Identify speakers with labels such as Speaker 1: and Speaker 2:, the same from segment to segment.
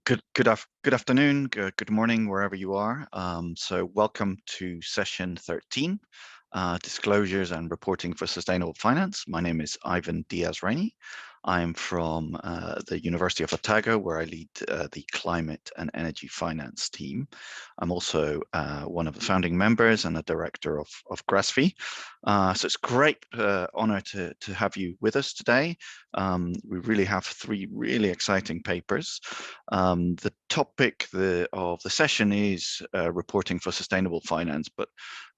Speaker 1: Good afternoon, good morning, wherever you are. So welcome to session 13, Disclosures and Reporting for Sustainable Finance. My name is Ivan Diaz-Rainey. I'm from the University of Otago, where I lead the Climate and Energy Finance team. I'm also one of the founding members and a director of GRASFI. So it's a great honor to have you with us today. We really have three really exciting papers. The topic of the session is reporting for sustainable finance, but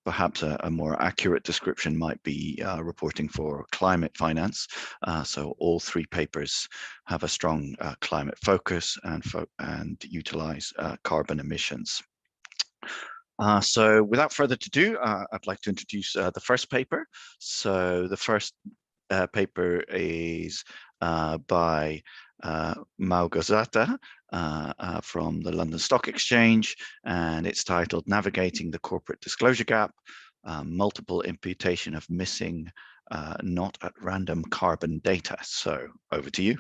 Speaker 1: perhaps a more accurate description might be reporting for climate finance. So all three papers have a strong climate focus and utilize carbon emissions. So without further ado, I'd like to introduce the first paper. So the first paper is by Malgorzata from the London Stock Exchange, and it's titled Navigating the Corporate Disclosure Gap, Multiple Imputation of Missing Not at Random Carbon Data. So over to you.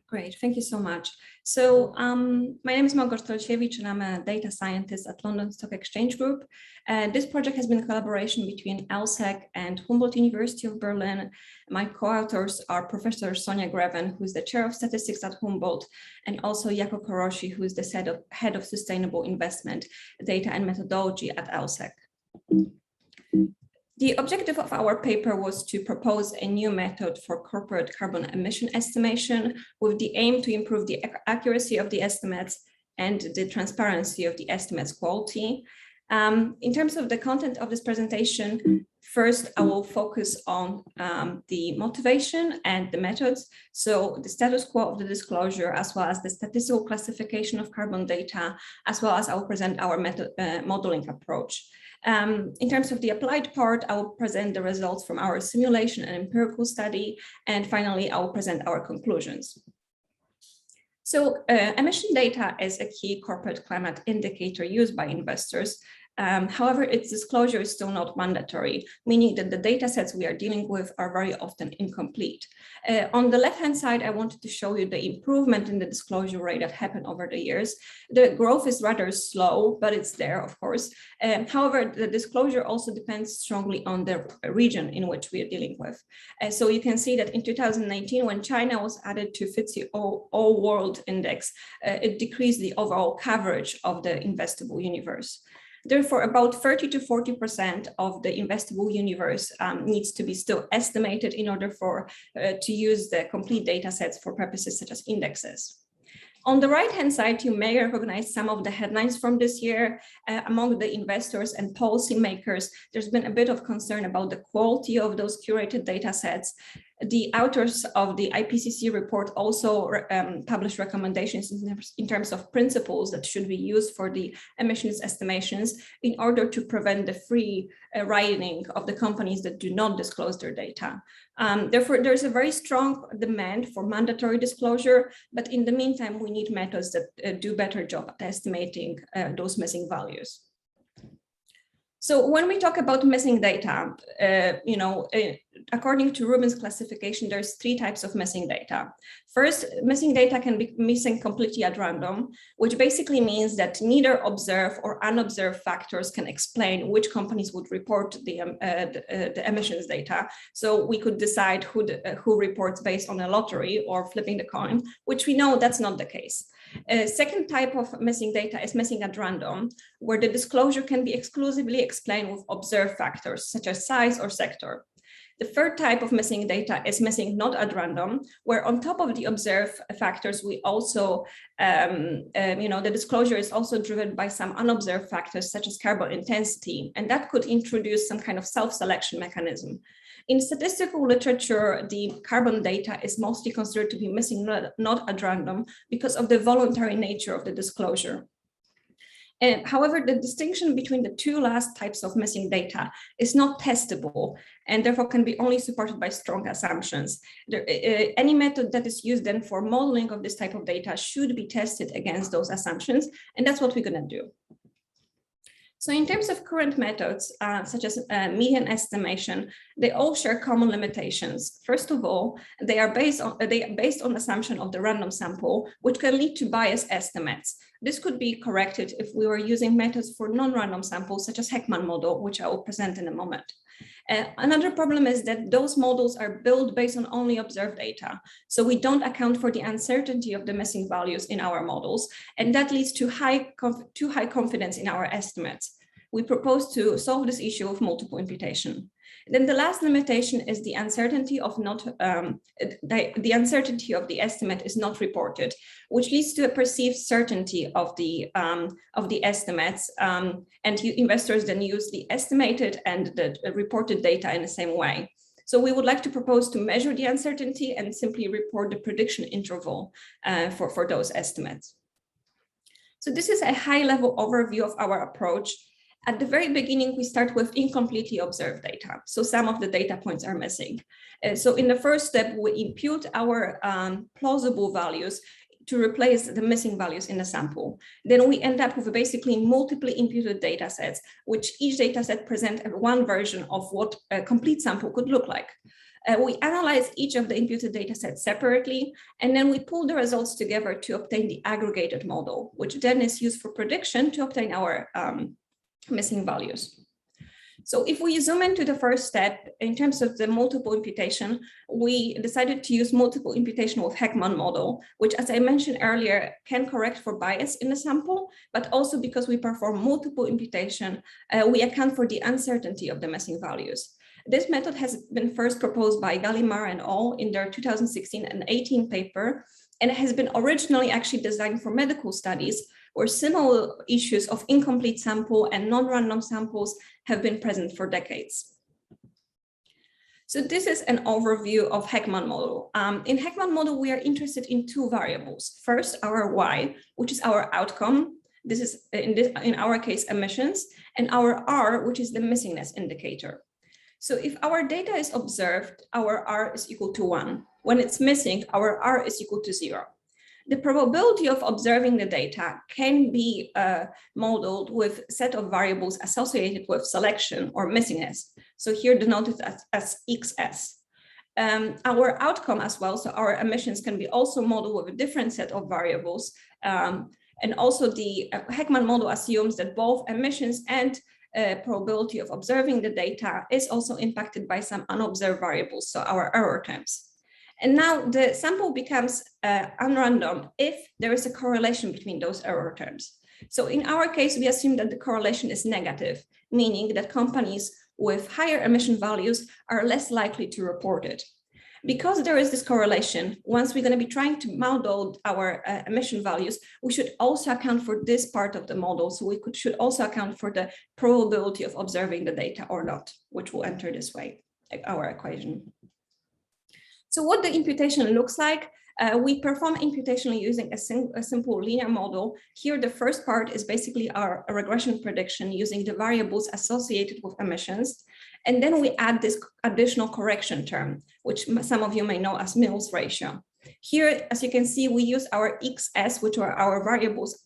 Speaker 2: Great, thank you so much. So my name is Olesiewicz, and I'm a data scientist at London Stock Exchange Group. This project has been a collaboration between LSEG and Humboldt University of Berlin. My co-authors are Professor Sonja Greven, who's the chair of statistics at Humboldt, and also Jaakko Kooroshy, who is the head of sustainable investment, data and methodology at LSEG. The objective of our paper was to propose a new method for corporate carbon emission estimation with the aim to improve the accuracy of the estimates and the transparency of the estimates quality. In terms of the content of this presentation, first I will focus on the motivation and the methods. So the status quo of the disclosure, as well as the statistical classification of carbon data, as well as I will present our method, modeling approach. In terms of the applied part, I will present the results from our simulation and empirical study, and finally, I will present our conclusions. So emission data is a key corporate climate indicator used by investors. However, its disclosure is still not mandatory, meaning that the data sets we are dealing with are very often incomplete. On the left-hand side, I wanted to show you the improvement in the disclosure rate that happened over the years. The growth is rather slow, but it's there, of course. However, the disclosure also depends strongly on the region in which we are dealing with. So you can see that in 2019, when China was added to FTSE All World Index, it decreased the overall coverage of the investable universe. Therefore, about 30 to 40% of the investable universe needs to be still estimated in order for to use the complete data sets for purposes such as indexes. On the right-hand side, you may recognize some of the headlines from this year. Among the investors and policymakers, there's been a bit of concern about the quality of those curated data sets. The authors of the IPCC report also published recommendations in terms of principles that should be used for the emissions estimations in order to prevent the free riding of the companies that do not disclose their data. Therefore, there's a very strong demand for mandatory disclosure, but in the meantime, we need methods that do a better job at estimating those missing values. So when we talk about missing data, according to Rubin's classification, there's three types of missing data. First, missing data can be missing completely at random, which basically means that neither observed or unobserved factors can explain which companies would report the emissions data. So we could decide who reports based on a lottery or flipping the coin, which we know that's not the case. Second type of missing data is missing at random, where the disclosure can be exclusively explained with observed factors such as size or sector. The third type of missing data is missing not at random, where on top of the observed factors, we also, the disclosure is also driven by some unobserved factors such as carbon intensity, and that could introduce some kind of self-selection mechanism. In statistical literature, the carbon data is mostly considered to be missing not at random because of the voluntary nature of the disclosure. However, the distinction between the two last types of missing data is not testable and therefore can be only supported by strong assumptions. Any method that is used then for modeling of this type of data should be tested against those assumptions, and that's what we're going to do. So in terms of current methods, such as median estimation, they all share common limitations. First of all, they are based on assumption of the random sample, which can lead to biased estimates. This could be corrected if we were using methods for non-random samples, such as Heckman model, which I will present in a moment. Another problem is that those models are built based on only observed data. So we don't account for the uncertainty of the missing values in our models, and that leads to too high confidence in our estimates. We propose to solve this issue with multiple imputation. Then the last limitation is the uncertainty of the uncertainty of the estimate is not reported, which leads to a perceived certainty of the estimates, and investors then use the estimated and the reported data in the same way. So we would like to propose to measure the uncertainty and simply report the prediction interval for those estimates. So this is a high-level overview of our approach. At the very beginning, we start with incompletely observed data. So some of the data points are missing. So in the first step, we impute our plausible values to replace the missing values in the sample. Then we end up with basically multiply imputed data sets, which each data set presents one version of what a complete sample could look like. We analyze each of the imputed data sets separately, and then we pull the results together to obtain the aggregated model, which then is used for prediction to obtain our missing values. So if we zoom into the first step, in terms of the multiple imputation, we decided to use multiple imputation with Heckman model, which, as I mentioned earlier, can correct for bias in the sample, but also because we perform multiple imputation, we account for the uncertainty of the missing values. This method has been first proposed by Gallimard and al. In their 2016 and 18 paper, and it has been originally actually designed for medical studies, where similar issues of incomplete sample and non-random samples have been present for decades. So this is an overview of Heckman model. In Heckman model, we are interested in two variables. First, our Y, which is our outcome. This is in our case emissions, and our R, which is the missingness indicator. So if our data is observed, our R is equal to 1. When it's missing, our R is equal to 0. The probability of observing the data can be modeled with a set of variables associated with selection or missingness. So here denoted as XS. Our outcome as well, so our emissions can be also modeled with a different set of variables. And also the Heckman model assumes that both emissions and probability of observing the data is also impacted by some unobserved variables, so our error terms. And now the sample becomes unrandom if there is a correlation between those error terms. So in our case, we assume that the correlation is negative, meaning that companies with higher emission values are less likely to report it. Because there is this correlation, once we're going to be trying to model our emission values, we should also account for this part of the model. So we should also account for the probability of observing the data or not, which will enter this way, our equation. So what the imputation looks like, we perform imputation using a simple linear model. Here, the first part is basically our regression prediction using the variables associated with emissions. And then we add this additional correction term, which some of you may know as Mills ratio. Here, as you can see, we use our XS, which are our variables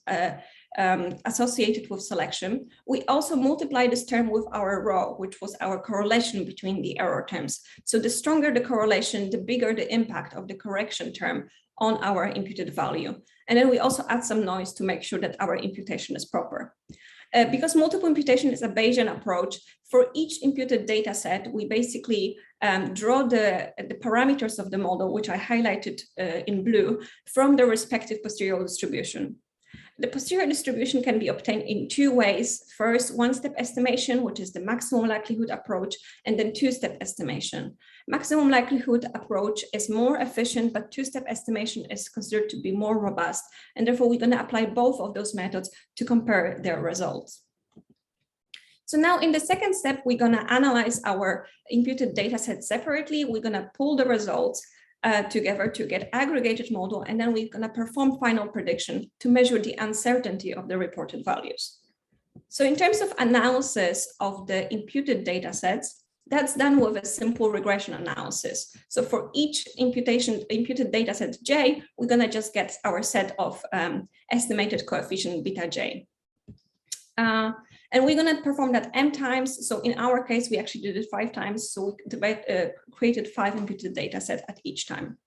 Speaker 2: associated with selection. We also multiply this term with our rho, which was our correlation between the error terms. So the stronger the correlation, the bigger the impact of the correction term on our imputed value. And then we also add some noise to make sure that our imputation is proper. Because multiple imputation is a Bayesian approach, for each imputed data set, we basically draw the parameters of the model, which I highlighted in blue, from the respective posterior distribution. The posterior distribution can be obtained in two ways. First, one-step estimation, which is the maximum likelihood approach, and then two-step estimation. Maximum likelihood approach is more efficient, but two-step estimation is considered to be more robust. And therefore, we're going to apply both of those methods to compare their results. So now in the second step, we're going to analyze our imputed data set separately. We're going to pull the results together to get aggregated model, and then we're going to perform final prediction to measure the uncertainty of the reported values. So in terms of analysis of the imputed data sets, that's done with a simple regression analysis. So for each imputed data set J, we're going to just get our set of estimated coefficient beta J. And we're going to perform that m times. So in our case, we actually did it 5 times. So we created 5 imputed data sets at each time.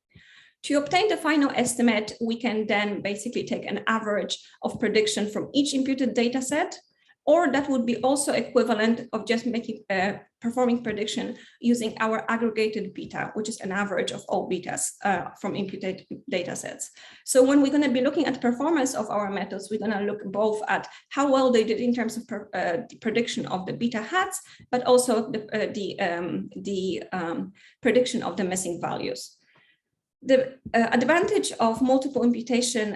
Speaker 2: To obtain the final estimate, we can then basically take an average of prediction from each imputed data set, or that would be also equivalent of just making performing prediction using our aggregated beta, which is an average of all betas from imputed data sets. So when we're going to be looking at performance of our methods, we're going to look both at how well they did in terms of the prediction of the beta hats, but also the prediction of the missing values. The advantage of multiple imputation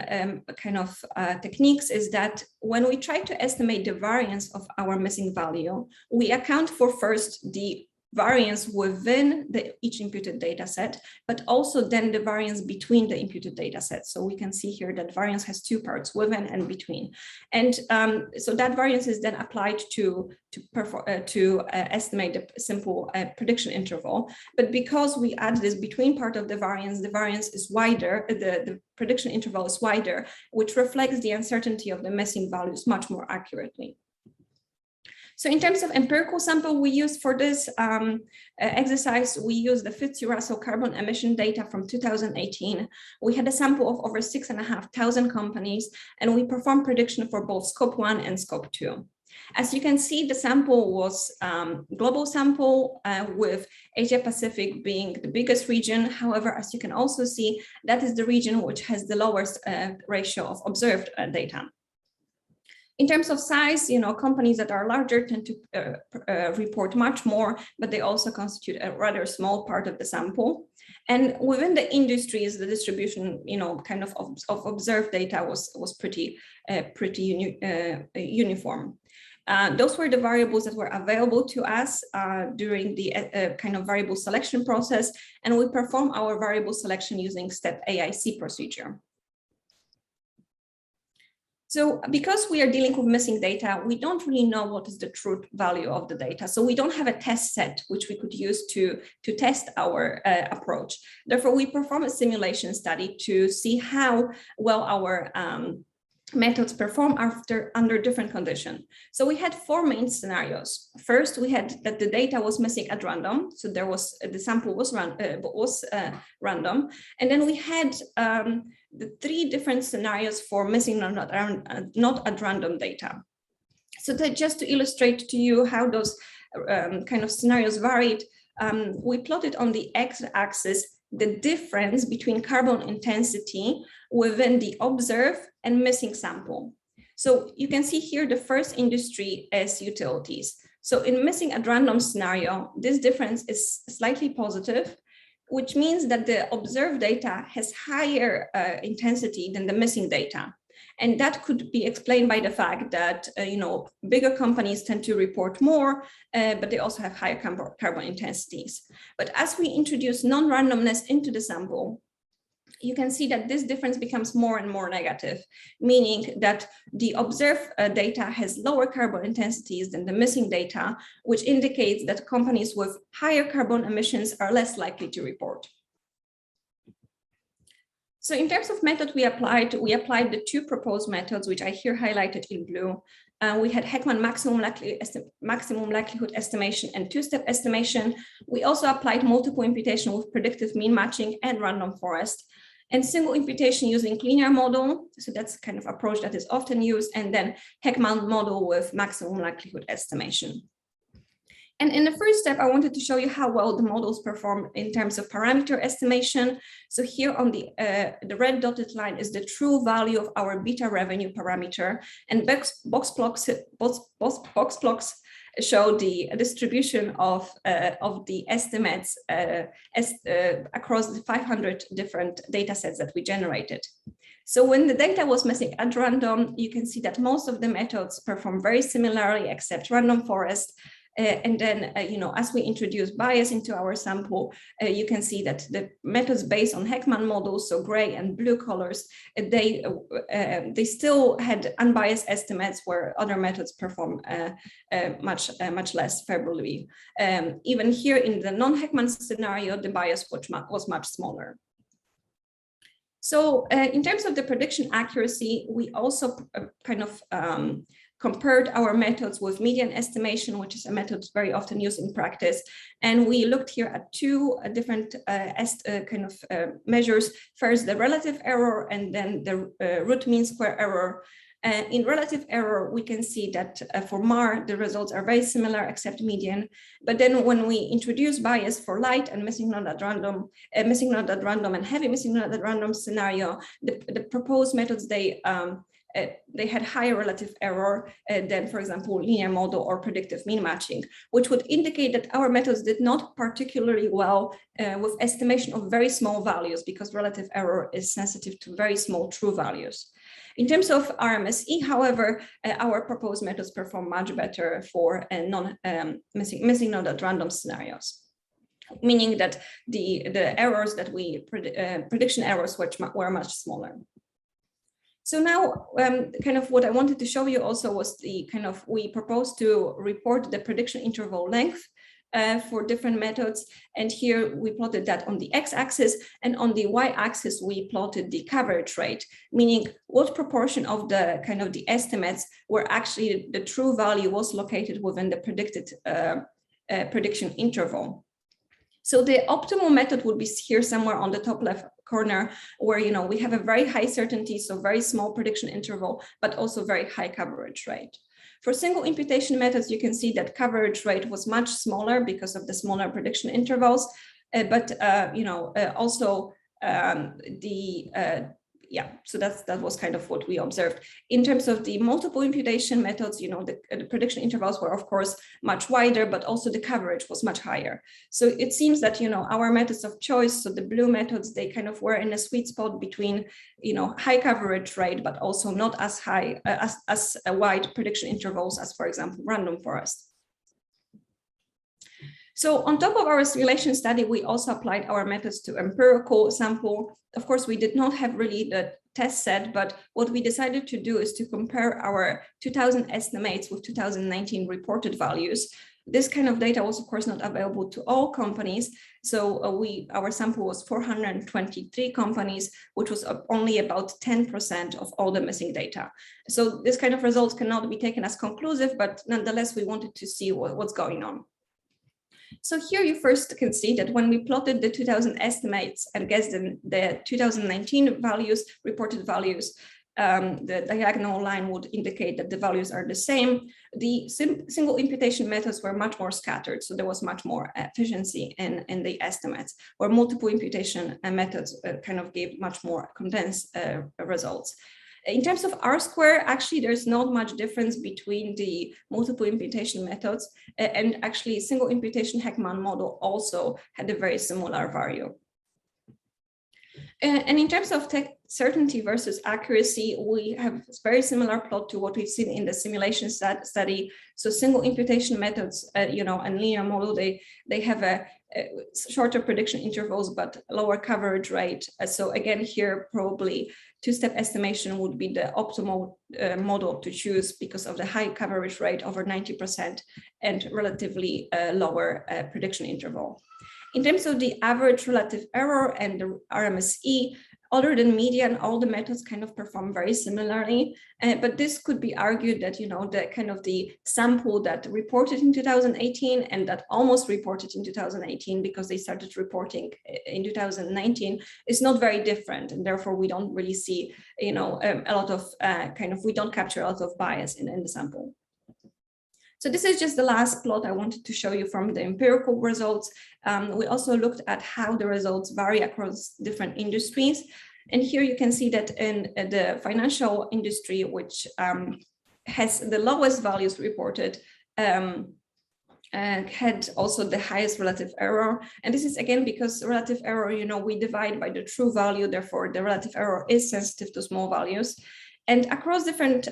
Speaker 2: techniques is that when we try to estimate the variance of our missing value, we account for first the variance within each imputed data set, but also then the variance between the imputed data sets. So we can see here that variance has 2 parts, within and between. And so that variance is then applied to estimate the simple prediction interval. But because we add this between part of the variance is wider, the prediction interval is wider, which reflects the uncertainty of the missing values much more accurately. So in terms of empirical sample we used for this exercise, we used the FTSE-Russell carbon emission data from 2018. We had a sample of over 6,500 companies, and we performed prediction for both scope 1 and scope 2. As you can see, the sample was global sample with Asia Pacific being the biggest region. However, as you can also see, that is the region which has the lowest ratio of observed data. In terms of size, companies that are larger tend to report much more, but they also constitute a rather small part of the sample. And within the industries, the distribution, of observed data was pretty uniform. Those were the variables that were available to us during the variable selection process, and we perform our variable selection using step AIC procedure. So because we are dealing with missing data, we don't really know what is the true value of the data. So we don't have a test set which we could use to test our approach. Therefore, we perform a simulation study to see how well our methods perform under different conditions. So we had 4 main scenarios. First, we had that the data was missing at random. So the sample was random. And then we had the 3 different scenarios for missing not at random data. So just to illustrate to you how those scenarios varied, we plotted on the x-axis the difference between carbon intensity within the observed and missing sample. So you can see here the first industry is utilities. So in missing at random scenario, this difference is slightly positive, which means that the observed data has higher intensity than the missing data. And that could be explained by the fact that, bigger companies tend to report more, but they also have higher carbon intensities. But as we introduce non-randomness into the sample, you can see that this difference becomes more and more negative, meaning that the observed data has lower carbon intensities than the missing data, which indicates that companies with higher carbon emissions are less likely to report. So in terms of method we applied the 2 proposed methods, which I here highlighted in blue. We had Heckman maximum likelihood estimation and 2-step estimation. We also applied multiple imputation with predictive mean matching and random forest, and single imputation using linear model. So that's kind of approach that is often used, and then Heckman model with maximum likelihood estimation. And in the first step, I wanted to show you how well the models perform in terms of parameter estimation. So here on the red dotted line is the true value of our beta revenue parameter, and box plots show the distribution of the estimates across the 500 different data sets that we generated. So when the data was missing at random, you can see that most of the methods perform very similarly except random forest. And then, as we introduce bias into our sample, you can see that the methods based on Heckman models, so gray and blue colors, they still had unbiased estimates, where other methods perform much less favorably. Even here in the non-Heckman scenario, the bias was much smaller. So in terms of the prediction accuracy, we also compared our methods with median estimation, which is a method very often used in practice. And we looked here at two different measures. First, the relative error, and then the root mean square error. In relative error, we can see that for MAR, the results are very similar except median. But then when we introduce bias for light and missing not at random, and heavy missing not at random scenario, the proposed methods, they had higher relative error than, for example, linear model or predictive mean matching, which would indicate that our methods did not particularly well with estimation of very small values, because relative error is sensitive to very small true values. In terms of RMSE, however, our proposed methods perform much better for missing not at random scenarios, meaning that the errors that prediction errors were much smaller. So now, what I wanted to show you also was we proposed to report the prediction interval length for different methods. And here we plotted that on the x-axis, and on the y-axis, we plotted the coverage rate, meaning what proportion of the the estimates where actually the true value was located within the predicted prediction interval. So the optimal method would be here somewhere on the top left corner, where we have a very high certainty, so very small prediction interval, but also very high coverage rate. For single imputation methods, you can see that coverage rate was much smaller because of the smaller prediction intervals, so that was what we observed. In terms of the multiple imputation methods, the prediction intervals were of course much wider, but also the coverage was much higher. So it seems that our methods of choice, so the blue methods, they were in a sweet spot between high coverage rate, but also not as high as wide prediction intervals as, for example, random forest. So on top of our simulation study, we also applied our methods to empirical sample. Of course, we did not have really the test set, but what we decided to do is to compare our 2000 estimates with 2019 reported values. This kind of data was, of course, not available to all companies. So our sample was 423 companies, which was only about 10% of all the missing data. So this kind of results cannot be taken as conclusive, but nonetheless, we wanted to see what's going on. So here you first can see that when we plotted the 2000 estimates against the 2019 values, reported values, the diagonal line would indicate that the values are the same. The single imputation methods were much more scattered, so there was much more efficiency in the estimates, where multiple imputation methods gave much more condensed results. In terms of R-square, actually, there's not much difference between the multiple imputation methods, and actually single imputation Heckman model also had a very similar value. And in terms of certainty versus accuracy, we have a very similar plot to what we've seen in the simulation study. So single imputation methods, and linear model, they have a shorter prediction intervals, but lower coverage rate. So again, here probably two-step estimation would be the optimal model to choose because of the high coverage rate, over 90%, and relatively lower prediction interval. In terms of the average relative error and the RMSE, other than median, all the methods perform very similarly. But this could be argued that the sample that reported in 2018 and that almost reported in 2018, because they started reporting in 2019, is not very different, and therefore we don't really see a lot of we don't capture a lot of bias in the sample. So this is just the last plot I wanted to show you from the empirical results. We also looked at how the results vary across different industries. And here you can see that in the financial industry, which has the lowest values reported, had also the highest relative error. And this is again because relative error, we divide by the true value, therefore the relative error is sensitive to small values. And across different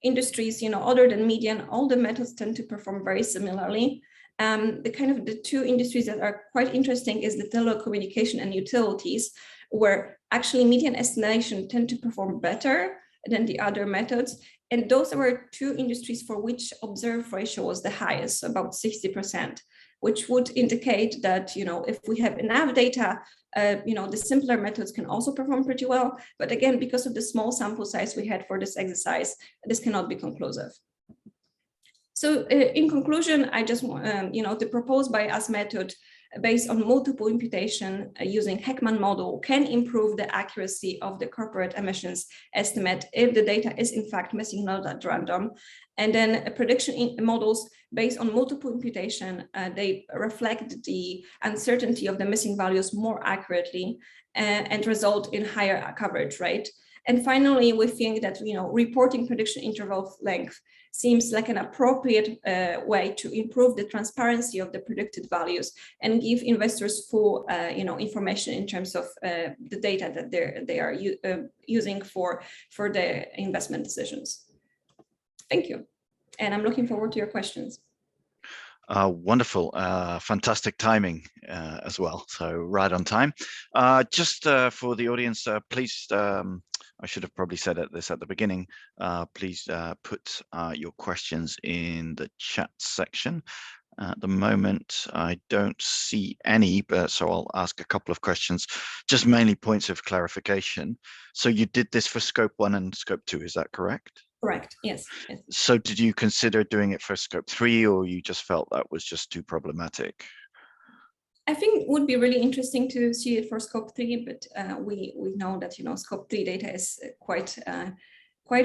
Speaker 2: industries, other than median, all the methods tend to perform very similarly. The two industries that are quite interesting is the telecommunication and utilities, where actually median estimation tend to perform better than the other methods. And those were two industries for which observed ratio was the highest, so about 60%. which would indicate that, if we have enough data, the simpler methods can also perform pretty well. But again, because of the small sample size we had for this exercise, this cannot be conclusive. So in conclusion, I just want, the proposed by us method based on multiple imputation using Heckman model can improve the accuracy of the corporate emissions estimate if the data is in fact missing not at random. And then prediction models based on multiple imputation, they reflect the uncertainty of the missing values more accurately and result in higher coverage rate. And finally, we think that reporting prediction interval length seems like an appropriate way to improve the transparency of the predicted values and give investors full information in terms of the data that they are using for their investment decisions. Thank you. And I'm looking forward to your questions.
Speaker 1: Wonderful, fantastic timing as well. So right on time. Just for the audience, please, I should have probably said this at the beginning. Please put your questions in the chat section. At the moment, I don't see any, but so I'll ask a couple of questions, just mainly points of clarification. So you did this for scope 1 and scope 2, is that correct?
Speaker 2: Correct, yes.
Speaker 1: So did you consider doing it for scope 3, or you just felt that was just too problematic?
Speaker 2: I think it would be really interesting to see it for scope 3, but we know that scope 3 data is quite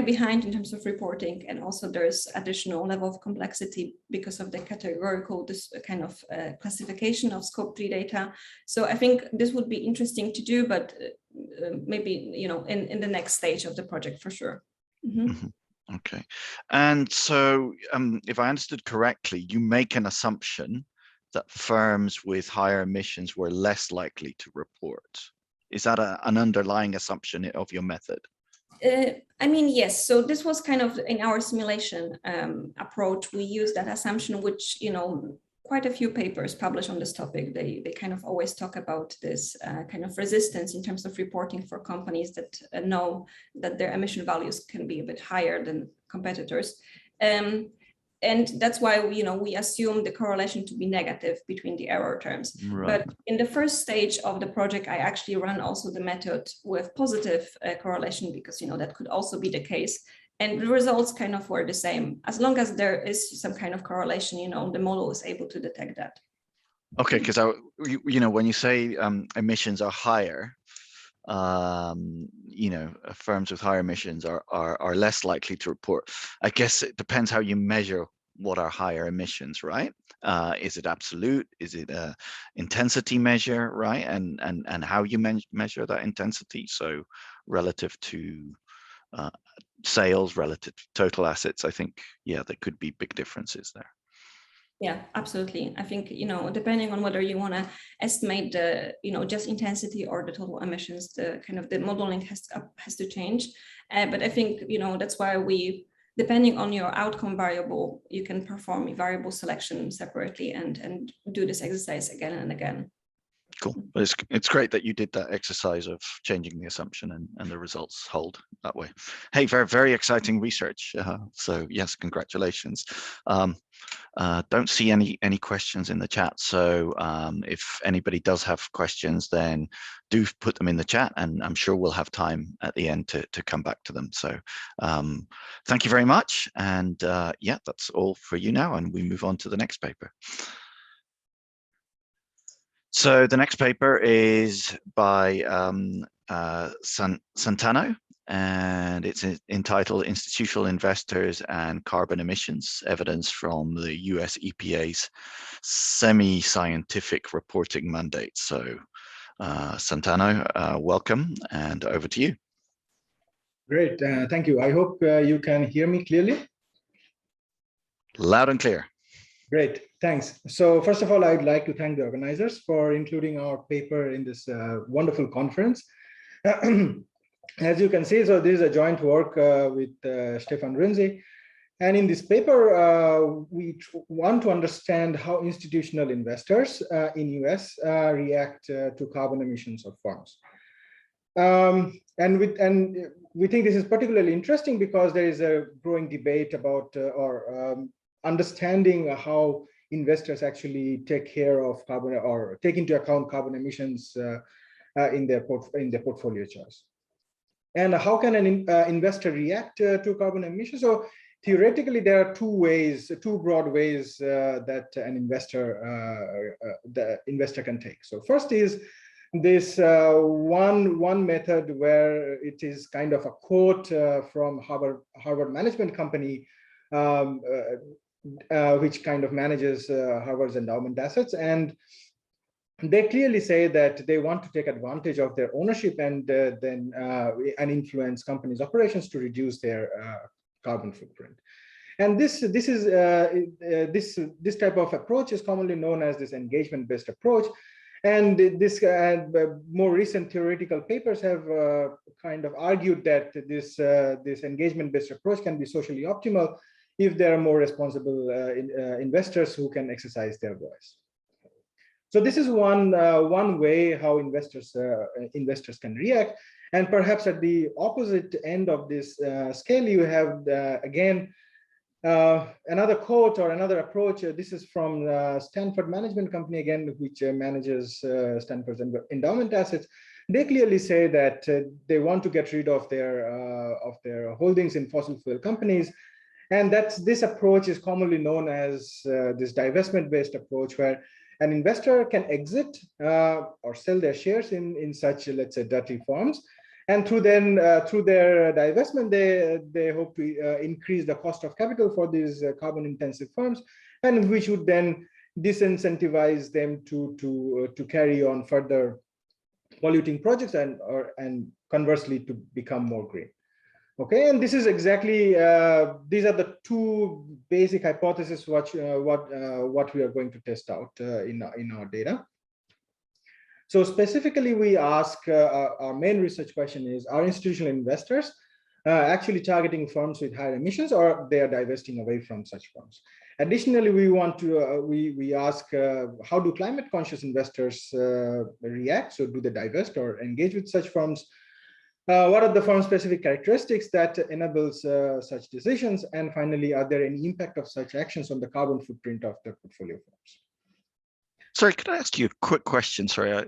Speaker 2: behind in terms of reporting, and also there's additional level of complexity because of the categorical kind of classification of scope 3 data. So I think this would be interesting to do, but maybe in the next stage of the project for sure.
Speaker 1: Okay, and so if I understood correctly, you make an assumption that firms with higher emissions were less likely to report. Is that an underlying assumption of your method?
Speaker 2: I mean, yes. So this was kind of in our simulation approach. We used that assumption, which, quite a few papers published on this topic. They kind of always talk about this kind of resistance in terms of reporting for companies that know that their emission values can be a bit higher than competitors. And that's why we assume the correlation to be negative between the error terms. Right. But in the first stage of the project, I actually run also the method with positive correlation, because that could also be the case. And the results kind of were the same. As long as there is some kind of correlation, the model is able to detect that.
Speaker 1: Okay, because when you say emissions are higher, firms with higher emissions are less likely to report. I guess it depends how you measure what are higher emissions, right? Is it absolute? Is it a intensity measure, right? And how you measure that intensity? So relative to sales, relative to total assets, I think, yeah, there could be big differences there.
Speaker 2: Yeah, absolutely. I think, depending on whether you want to estimate the, just intensity or the total emissions, the kind of the modeling has to change. But I think, that's why depending on your outcome variable, you can perform a variable selection separately and do this exercise again and again.
Speaker 1: Cool. But it's great that you did that exercise of changing the assumption and the results hold that way. Hey, very, very exciting research. So yes, congratulations. Don't see any questions in the chat. So if anybody does have questions, then do put them in the chat, and I'm sure we'll have time at the end to come back to them. So thank you very much. And yeah, that's all for you now. And we move on to the next paper. So the next paper is by Santanu, and it's entitled Institutional Investors and Carbon Emissions, Evidence from the US EPA's Semi-Scientific Reporting Mandate. So Santanu, welcome, and over to you.
Speaker 3: Great, thank you. I hope you can hear me clearly.
Speaker 1: Loud and clear.
Speaker 3: Great, thanks. So first of all, I'd like to thank the organizers for including our paper in this wonderful conference. As you can see, so this is a joint work with Stefan Ruenzi. And in this paper, we want to understand how institutional investors in US react to carbon emissions of firms. And we think this is particularly interesting because there is a growing debate about understanding how investors actually take care of carbon or take into account carbon emissions in their portfolio choice. And how can an investor react to carbon emissions? So theoretically, there are two broad ways that an investor can take. So first is this one method where it is kind of a quote from Harvard Management Company, which kind of manages Harvard's endowment assets. And they clearly say that they want to take advantage of their ownership and influence companies' operations to reduce their carbon footprint. And this type of approach is commonly known as this engagement-based approach. And this more recent theoretical papers have kind of argued that this engagement-based approach can be socially optimal if there are more responsible investors who can exercise their voice. So this is one way how investors can react. And perhaps at the opposite end of this scale, you have again another quote or another approach. This is from Stanford Management Company again, which manages Stanford's endowment assets. They clearly say that they want to get rid of their holdings in fossil fuel companies. And this approach is commonly known as this divestment-based approach, where an investor can exit or sell their shares in such, let's say, dirty firms. And through their divestment, they hope to increase the cost of capital for these carbon-intensive firms, and which would then disincentivize them to carry on further polluting projects and conversely to become more green. Okay, and this is exactly these are the two basic hypotheses what we are going to test out in our data. So specifically, we ask our main research question is: are institutional investors actually targeting firms with higher emissions, or they are divesting away from such firms? Additionally, we want to we ask how do climate conscious investors react? So do they divest or engage with such firms? What are the firm-specific characteristics that enables such decisions? And finally, are there any impact of such actions on the carbon footprint of the portfolio firms?
Speaker 1: Sorry, could I ask you a quick question? Sorry.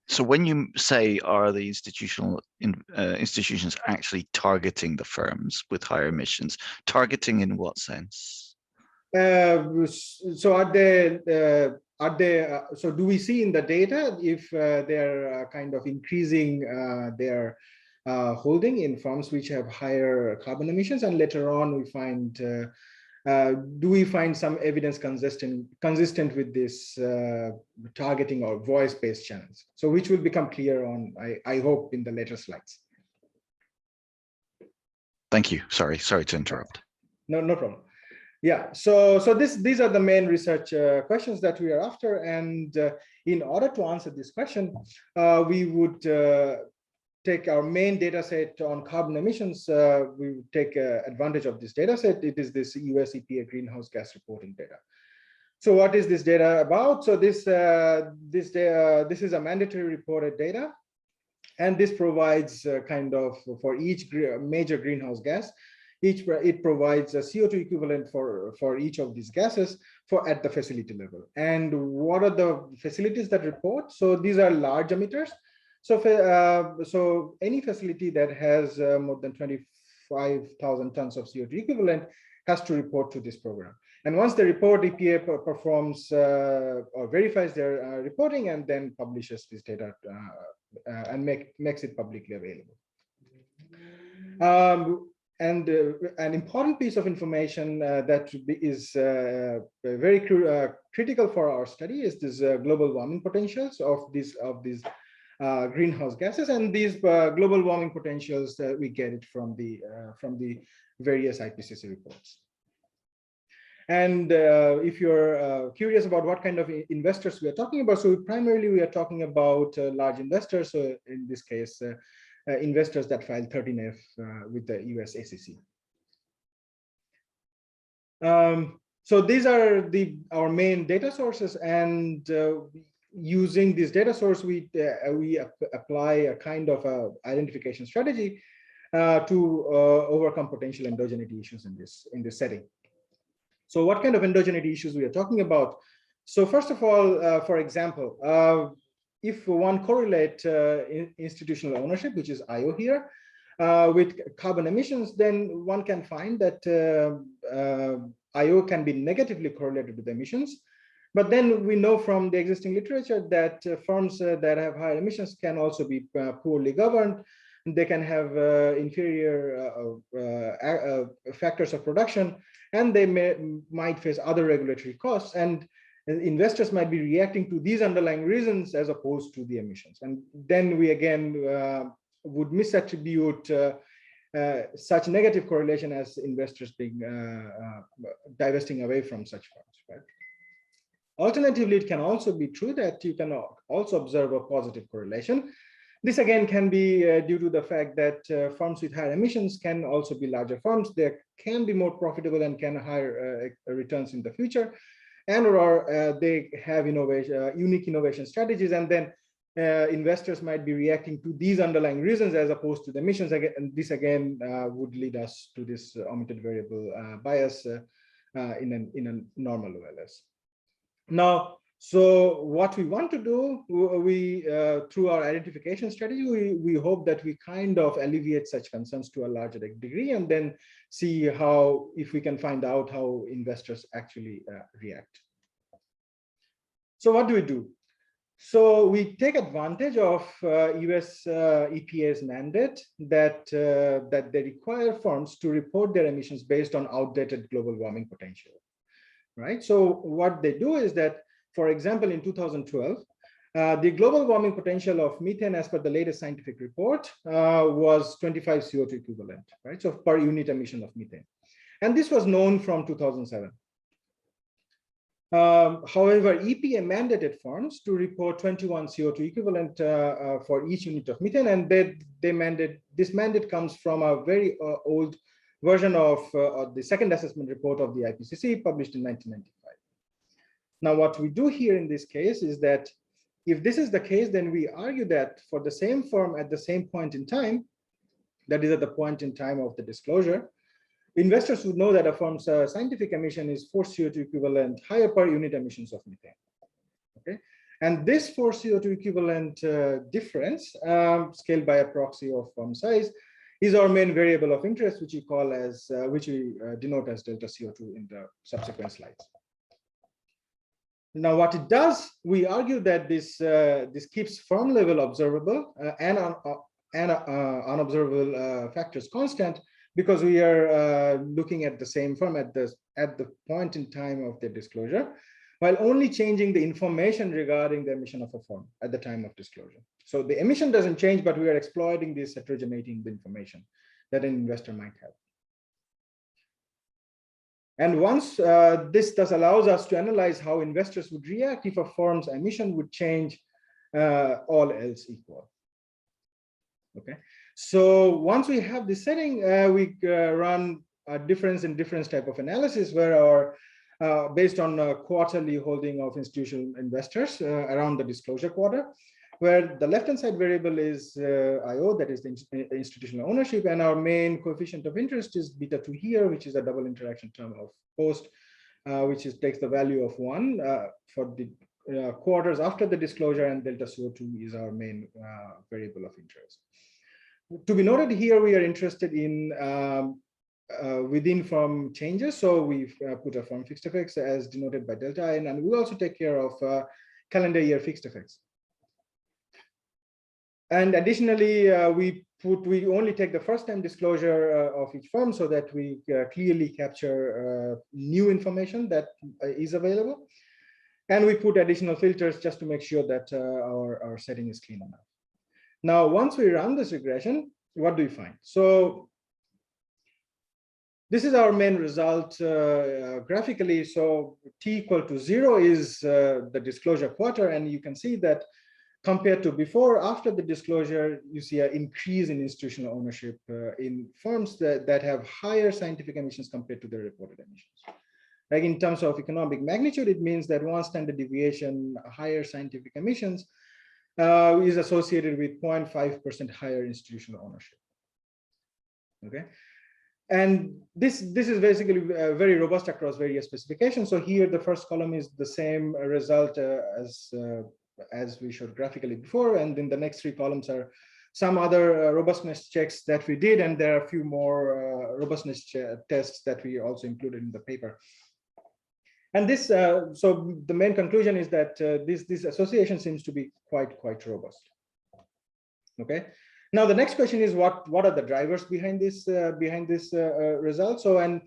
Speaker 1: So when you say are the institutions actually targeting the firms with higher emissions, targeting in what sense?
Speaker 3: So are they? So do we see in the data if they're kind of increasing their holding in firms which have higher carbon emissions, and later on we find do we find some evidence consistent with this targeting or voice-based channels? So which will become clear on, I hope, in the later slides.
Speaker 1: Thank you. Sorry to interrupt.
Speaker 3: No problem. Yeah. So these are the main research questions that we are after, and in order to answer this question, we would take our main data set on carbon emissions. We would take advantage of this data set. It is this US EPA greenhouse gas reporting data. So what is this data about? So this is a mandatory reported data, and this provides kind of for each major greenhouse gas, it provides a CO2 equivalent for each of these gases at the facility level. And what are the facilities that report? So these are large emitters. So any facility that has more than 25,000 tons of CO2 equivalent has to report to this program. And once they report, EPA performs or verifies their reporting and then publishes this data and makes it publicly available. And an important piece of information that is very critical for our study is this global warming potentials of these greenhouse gases, and these global warming potentials we get it from the various IPCC reports. And if you're curious about what kind of investors we are talking about, so primarily we are talking about large investors. So in this case, investors that file 13F with the US SEC. So these are our main data sources, and using this data source, we apply a kind of identification strategy to overcome potential endogeneity issues in this setting. So what kind of endogeneity issues we are talking about? So first of all, for example, if one correlate institutional ownership, which is IO here, with carbon emissions, then one can find that IO can be negatively correlated with emissions. But then we know from the existing literature that firms that have higher emissions can also be poorly governed. They can have inferior factors of production, and they might face other regulatory costs. And investors might be reacting to these underlying reasons as opposed to the emissions. And then we again would misattribute such negative correlation as investors being divesting away from such firms, right? Alternatively, it can also be true that you can also observe a positive correlation. This again can be due to the fact that firms with higher emissions can also be larger firms. They can be more profitable and can higher returns in the future, and or they have unique innovation strategies, and then investors might be reacting to these underlying reasons as opposed to the emissions. Again, and this again would lead us to this omitted variable bias in a normal OLS. Now, so what we want to do, we through our identification strategy, we hope that we kind of alleviate such concerns to a larger degree, and then see how, if we can find out how investors actually react. So what do we do? So we take advantage of US EPA's mandate that they require firms to report their emissions based on outdated global warming potential, right? So what they do is that, for example, in 2012, the global warming potential of methane, as per the latest scientific report, was 25 CO2 equivalent, right? So per unit emission of methane. And this was known from 2007. However, EPA mandated firms to report 21 CO2 equivalent for each unit of methane, and this mandate comes from a very old version of the second assessment report of the IPCC, published in 1995. Now, what we do here in this case is that if this is the case, then we argue that for the same firm at the same point in time, that is at the point in time of the disclosure, investors would know that a firm's scientific emission is 4 CO2 equivalent higher per unit emissions of methane. Okay, and this 4 CO2 equivalent difference, scaled by a proxy of firm size, is our main variable of interest, which we call as which we denote as delta CO2 in the subsequent slides. Now, what it does, we argue that this keeps firm level observable and unobservable factors constant, because we are looking at the same firm at the point in time of their disclosure, while only changing the information regarding the emission of a firm at the time of disclosure. So the emission doesn't change, but we are exploiting this heterogeneity in the information that an investor might have. And once this thus allows us to analyze how investors would react if a firm's emission would change, all else equal. Okay, so once we have this setting, we run a difference in difference type of analysis, where our based on quarterly holding of institutional investors around the disclosure quarter, where the left-hand side variable is IO, that is the institutional ownership, and our main coefficient of interest is beta 2 here, which is a double interaction term of post, which takes the value of 1 for the quarters after the disclosure, and delta CO2 is our main variable of interest. To be noted here, we are interested in within firm changes. So we've put a firm fixed effects as denoted by delta I, and we also take care of calendar year fixed effects. And additionally, we only take the first time disclosure of each firm, so that we clearly capture new information that is available. And we put additional filters just to make sure that our setting is clean enough. Now, once we run this regression, what do we find? So this is our main result graphically. So t equal to 0 is the disclosure quarter, and you can see that compared to before, after the disclosure, you see an increase in institutional ownership in firms that have higher scientific emissions compared to their reported emissions. Like in terms of economic magnitude, it means that one standard deviation higher scientific emissions is associated with 0.5% higher institutional ownership. Okay. And this is basically very robust across various specifications. So here the first column is the same result as we showed graphically before, and then the next three columns are some other robustness checks that we did, and there are a few more robustness tests that we also included in the paper. And this, so the main conclusion is that this association seems to be quite robust. Okay. Now the next question is what are the drivers behind this result? So, and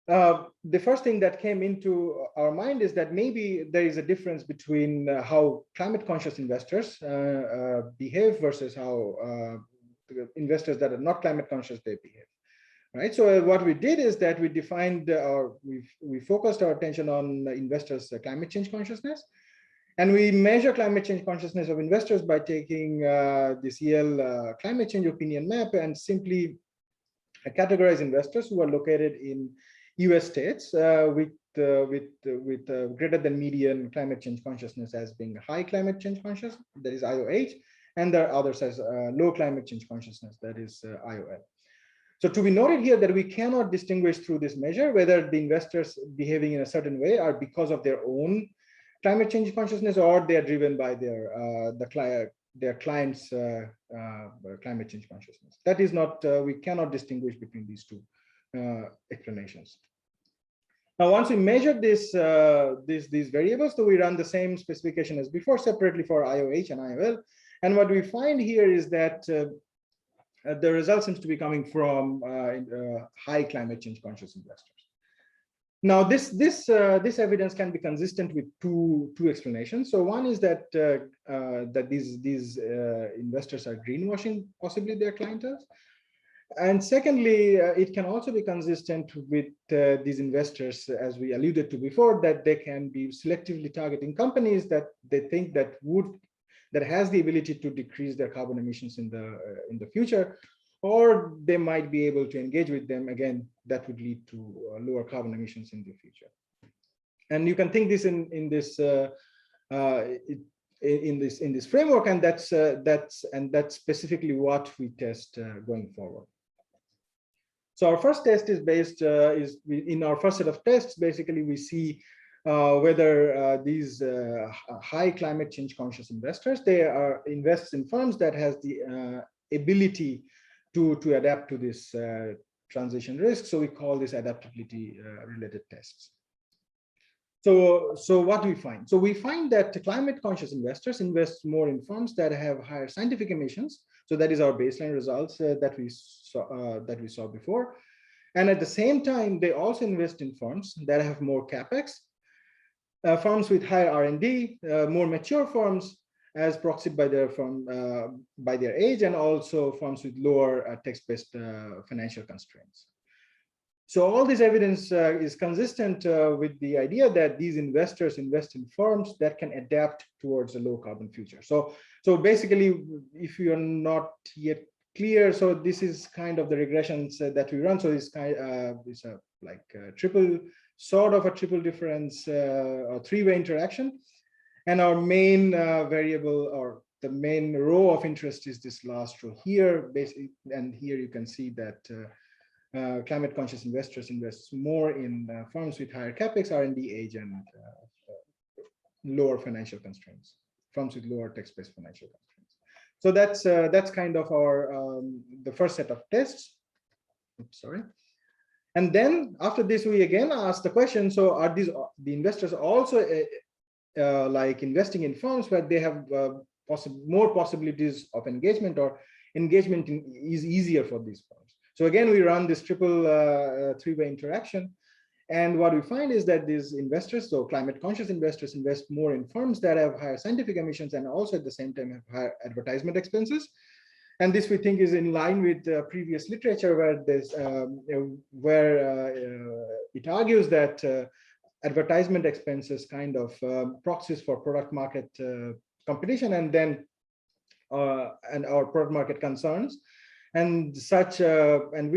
Speaker 3: the first thing that came into our mind is that maybe there is a difference between how climate conscious investors behave versus how investors that are not climate conscious they behave. Right. So what we did is that we defined we focused our attention on investors' climate change consciousness, and we measure climate change consciousness of investors by taking this EL climate change opinion map and simply categorize investors who are located in US states with greater than median climate change consciousness as being high climate change conscious, that is IOH, and there are others as low climate change consciousness, that is IOL. So to be noted here that we cannot distinguish through this measure whether the investors behaving in a certain way are because of their own climate change consciousness or they are driven by their clients' climate change consciousness. That is not, we cannot distinguish between these two explanations. Now, once we measure these variables, so we run the same specification as before separately for IOH and IOL. And what we find here is that the result seems to be coming from high climate change conscious investors. Now, this evidence can be consistent with two explanations. So one is that these investors are greenwashing possibly their clientele, and secondly, it can also be consistent with these investors, as we alluded to before, that they can be selectively targeting companies that they think that has the ability to decrease their carbon emissions in the future, or they might be able to engage with them again. That would lead to lower carbon emissions in the future. And you can think this in this framework, and that's specifically what we test going forward. So our first test is based in our first set of tests. Basically, we see whether these high climate change conscious investors, they invest in firms that has the ability to adapt to this transition risk. So we call this adaptability related tests. So what do we find? So we find that climate conscious investors invest more in firms that have higher scientific emissions. So that is our baseline results that we saw before. And at the same time, they also invest in firms that have more capex, firms with higher R&D, more mature firms as proxied by their age, and also firms with lower text-based financial constraints. So all this evidence is consistent with the idea that these investors invest in firms that can adapt towards a low carbon future. So basically, if you are not yet clear, so this is kind of the regressions that we run. So it's sort of a triple difference or three-way interaction. And our main variable, or the main row of interest, is this last row here. Basically, and here you can see that climate conscious investors invest more in firms with higher capex, R&D, age, and lower financial constraints, firms with lower text-based financial constraints. So that's kind of our the first set of tests. Oops, sorry. And then after this, we again ask the question: so are these the investors also like investing in firms where they have more possibilities of engagement, or engagement is easier for these firms? So again, we run this triple three-way interaction. And what we find is that these investors, so climate conscious investors, invest more in firms that have higher scientific emissions and also at the same time have higher advertisement expenses. And this we think is in line with previous literature where there's it argues that advertisement expenses kind of proxies for product market competition and then and our product market concerns. And such, and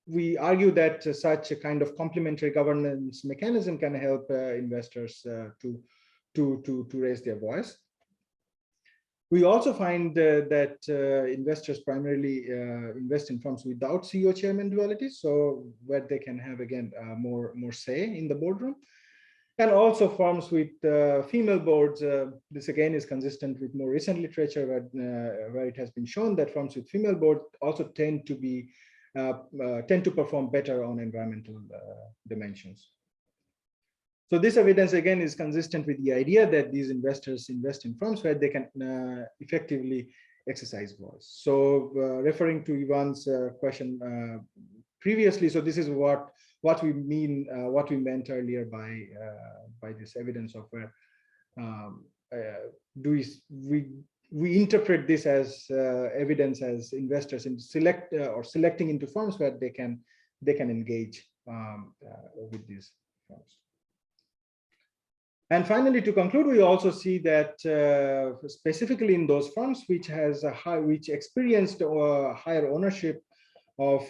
Speaker 3: we argue that such a kind of complementary governance mechanism can help investors to raise their voice. We also find that investors primarily invest in firms without CEO chairman duality, so where they can have, again, more say in the boardroom. And also firms with female boards. This again is consistent with more recent literature where it has been shown that firms with female boards also tend to perform better on environmental dimensions. So this evidence again is consistent with the idea that these investors invest in firms where they can effectively exercise voice. So referring to Ivan's question previously, so this is what we mean, what we meant earlier by this evidence of where we interpret this as evidence as investors in selecting into firms where they can engage with these firms. And finally, to conclude, we also see that specifically in those firms which experienced higher ownership of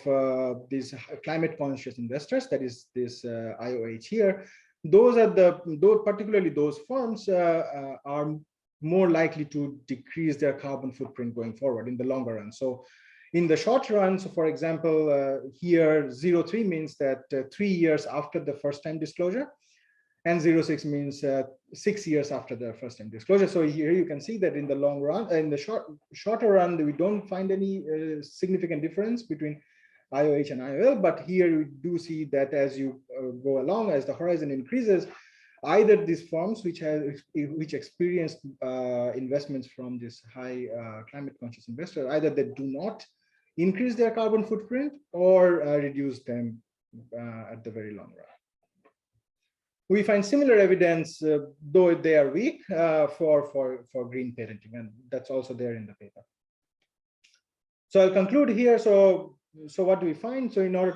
Speaker 3: these climate conscious investors, that is this IOH here, particularly those firms are more likely to decrease their carbon footprint going forward in the longer run. So in the short run, so for example, here 0.3 means that 3 years after the first time disclosure, and 0.6 means 6 years after the first time disclosure. So here you can see that in the long run, in the shorter run, we don't find any significant difference between IOH and IOL, but here we do see that as you go along, as the horizon increases, either these firms which experienced investments from this high climate conscious investor, either they do not increase their carbon footprint or reduce them at the very long run. We find similar evidence, though they are weak, for green parenting, and that's also there in the paper. So I'll conclude here. So what do we find? So in order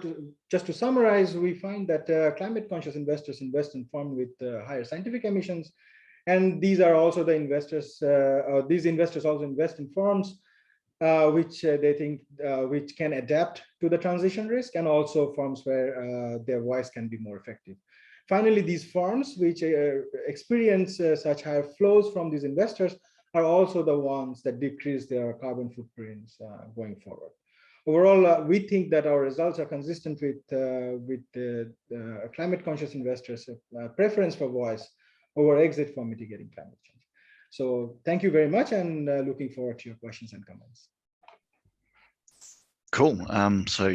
Speaker 3: to summarize, we find that climate conscious investors invest in firms with higher scientific emissions, and these are also the investors. These investors also invest in firms which they think which can adapt to the transition risk, and also firms where their voice can be more effective. Finally, these firms which experience such higher flows from these investors are also the ones that decrease their carbon footprints going forward. Overall, we think that our results are consistent with climate conscious investors' preference for voice over exit from mitigating climate change. So thank you very much, and looking forward to your questions and comments.
Speaker 1: Cool. So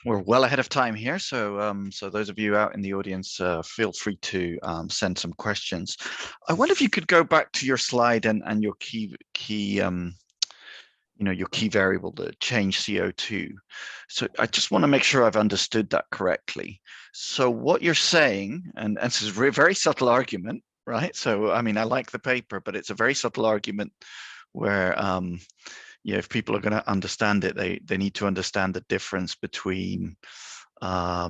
Speaker 1: we're well ahead of time here, so so those of you out in the audience, feel free to send some questions. I wonder if you could go back to your slide and your key your key variable, the change CO2. So I just want to make sure I've understood that correctly. So what you're saying, and this is a very subtle argument, right? So I mean, I like the paper, but it's a very subtle argument where if people are going to understand it, they need to understand the difference between, so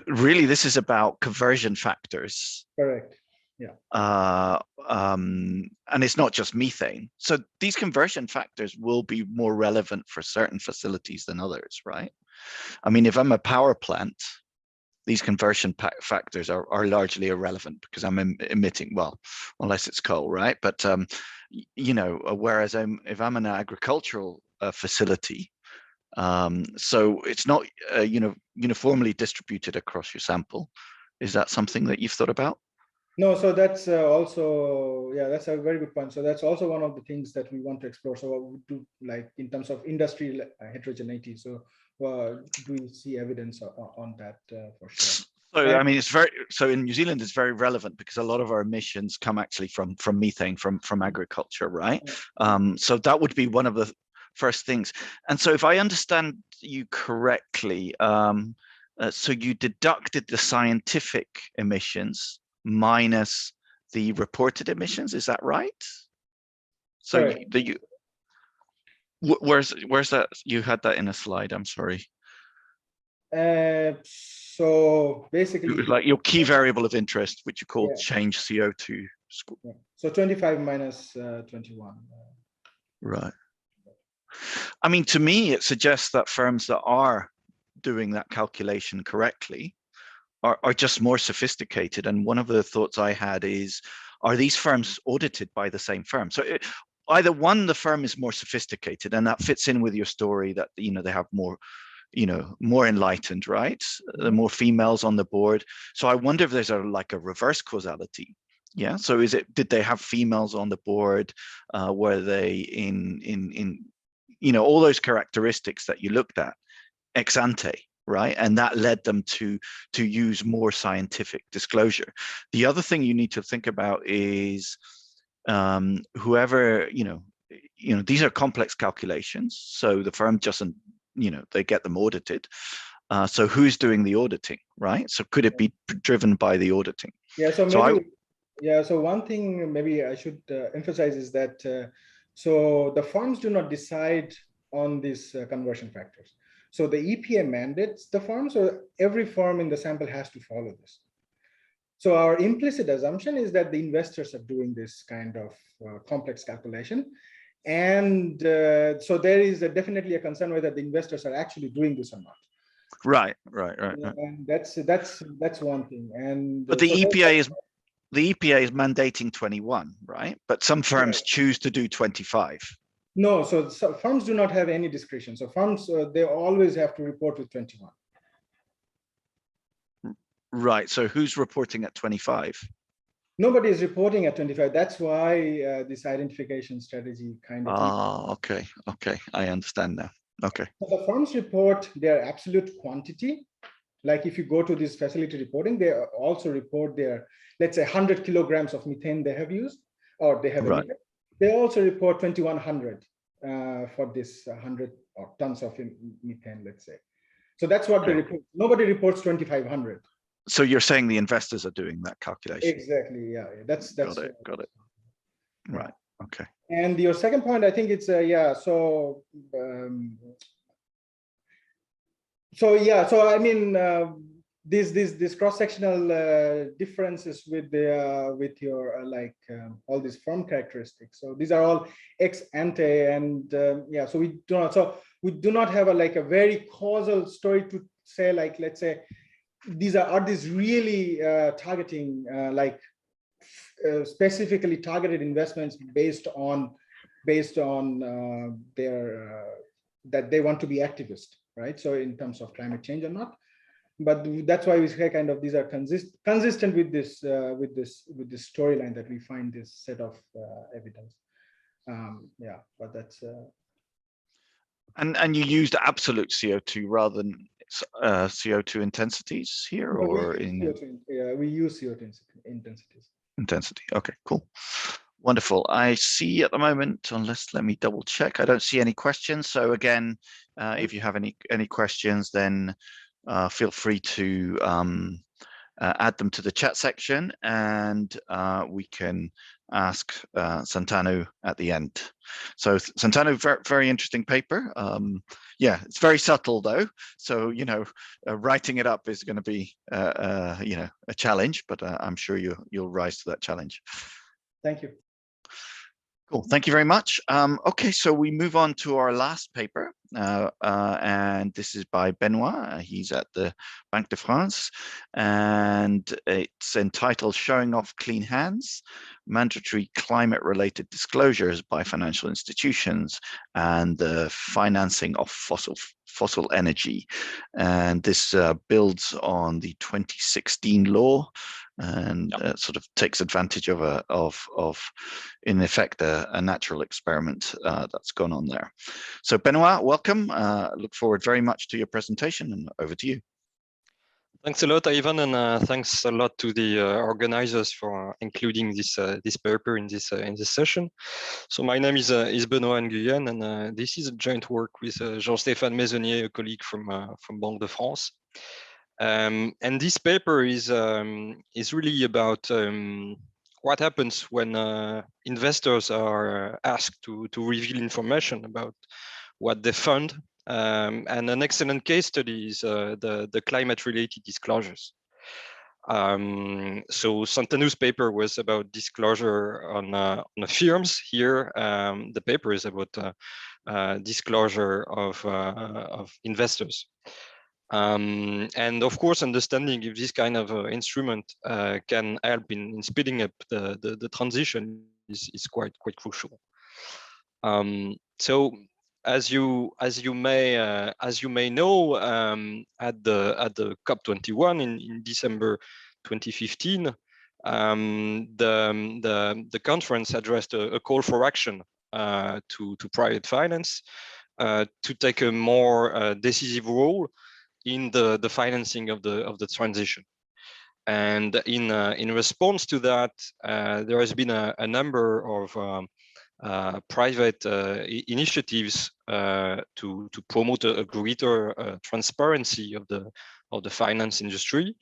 Speaker 1: really this is about conversion factors.
Speaker 3: Correct. Yeah.
Speaker 1: And it's not just methane. So these conversion factors will be more relevant for certain facilities than others, right? I mean, if I'm a power plant, these conversion factors are largely irrelevant because I'm emitting, well, unless it's coal, right? But whereas if I'm an agricultural facility, so it's not uniformly distributed across your sample. Is that something that you've thought about?
Speaker 3: No, so that's also, yeah, that's a very good point. So that's also one of the things that we want to explore. So what we do, like in terms of industry heterogeneity. So do we see evidence on that for sure?
Speaker 1: So I mean, so in New Zealand, it's very relevant because a lot of our emissions come actually from methane from agriculture, right? So that would be one of the first things. And so if I understand you correctly, so you deducted the scientific emissions minus the reported emissions, is that right? So where's that? You had that in a slide, I'm sorry.
Speaker 3: So basically,
Speaker 1: it was like your key variable of interest, which you called change CO2 score.
Speaker 3: Yeah. So 25 minus 21.
Speaker 1: Right. I mean, to me, it suggests that firms that are doing that calculation correctly are just more sophisticated. And one of the thoughts I had is, are these firms audited by the same firm? So either one, the firm is more sophisticated, and that fits in with your story that, you know, they have more, you know, more enlightened, right? There are more females on the board. So I wonder if there's like a reverse causality. Yeah. So did they have females on the board? Were they in, you know, all those characteristics that you looked at ex ante, right? And that led them to use more scientific disclosure. The other thing you need to think about is whoever, you know, these are complex calculations. So the firm doesn't, you know, they get them audited. So who's doing the auditing, right? So could it be driven by the auditing?
Speaker 3: Yeah. So maybe, so one thing maybe I should emphasize is that so the firms do not decide on these conversion factors. So the EPA mandates the firm, so every firm in the sample has to follow this. So our implicit assumption is that the investors are doing this kind of complex calculation. And so there is definitely a concern whether the investors are actually doing this or not.
Speaker 1: Right.
Speaker 3: And that's one thing. And
Speaker 1: but the EPA is mandating 21, right? But some firms choose to do 25.
Speaker 3: No, so firms do not have any discretion. So firms, they always have to report with 21.
Speaker 1: Right. So who's reporting at 25?
Speaker 3: Nobody is reporting at 25. That's why this identification strategy kind of.
Speaker 1: Oh, okay. I understand now. Okay.
Speaker 3: So the firms report their absolute quantity. Like if you go to this facility reporting, they also report their, let's say 100 kilograms of methane they have used, or they have emitted. They also report 2100 for this 100 tons of methane, let's say. So that's what they report. Nobody reports 2500.
Speaker 1: So you're saying the investors are doing that calculation?
Speaker 3: Exactly. Yeah. That's
Speaker 1: got it. Right. Okay.
Speaker 3: And your second point, I think it's So I mean, these cross-sectional differences with your all these firm characteristics. So these are all ex ante, and so we do not have a very causal story to say, like, let's say these are these really targeting specifically targeted investments based on their that they want to be activist, right? So in terms of climate change or not, but that's why we say kind of these are consistent with this storyline that we find this set of evidence. But that's
Speaker 1: and you used absolute CO2 rather than CO2 intensities here, or
Speaker 3: we use CO2 intensities.
Speaker 1: Okay, cool. Wonderful. I see at the moment, let me double check. I don't see any questions. So again, if you have any questions, then feel free to add them to the chat section, and we can ask Santanu at the end. So Santanu, very interesting paper. Yeah, it's very subtle though. So, you know, writing it up is going to be, you know, a challenge, but I'm sure you'll rise to that challenge.
Speaker 3: Thank you.
Speaker 1: Cool. Thank you very much. Okay, so we move on to our last paper, and this is by Benoit. He's at the Banque de France, and it's entitled "Showing Off Clean Hands: Mandatory Climate-Related Disclosures by Financial Institutions and the Financing of Fossil Energy." And this builds on the 2016 law, and sort of takes advantage of in effect a natural experiment that's gone on there. So Benoit, welcome. Look forward very much to your presentation, and over to you.
Speaker 4: Thanks a lot, Ivan, and thanks a lot to the organizers for including this paper in this session. So my name is Benoit Nguyen, and this is a joint work with Jean-Stefan Maisonnier, a colleague from Banque de France. And this paper is really about what happens when investors are asked to reveal information about what they fund. And an excellent case study is the climate-related disclosures. So Santanu's paper was about disclosure on the firms. Here, the paper is about disclosure of investors. And of course, understanding if this kind of instrument can help in speeding up the transition is quite crucial. So as you may know, at the COP21 in December 2015, the conference addressed a call for action to private finance to take a more decisive role in the financing of the transition. And in response to that, there has been a number of private initiatives to promote a greater transparency of the finance industry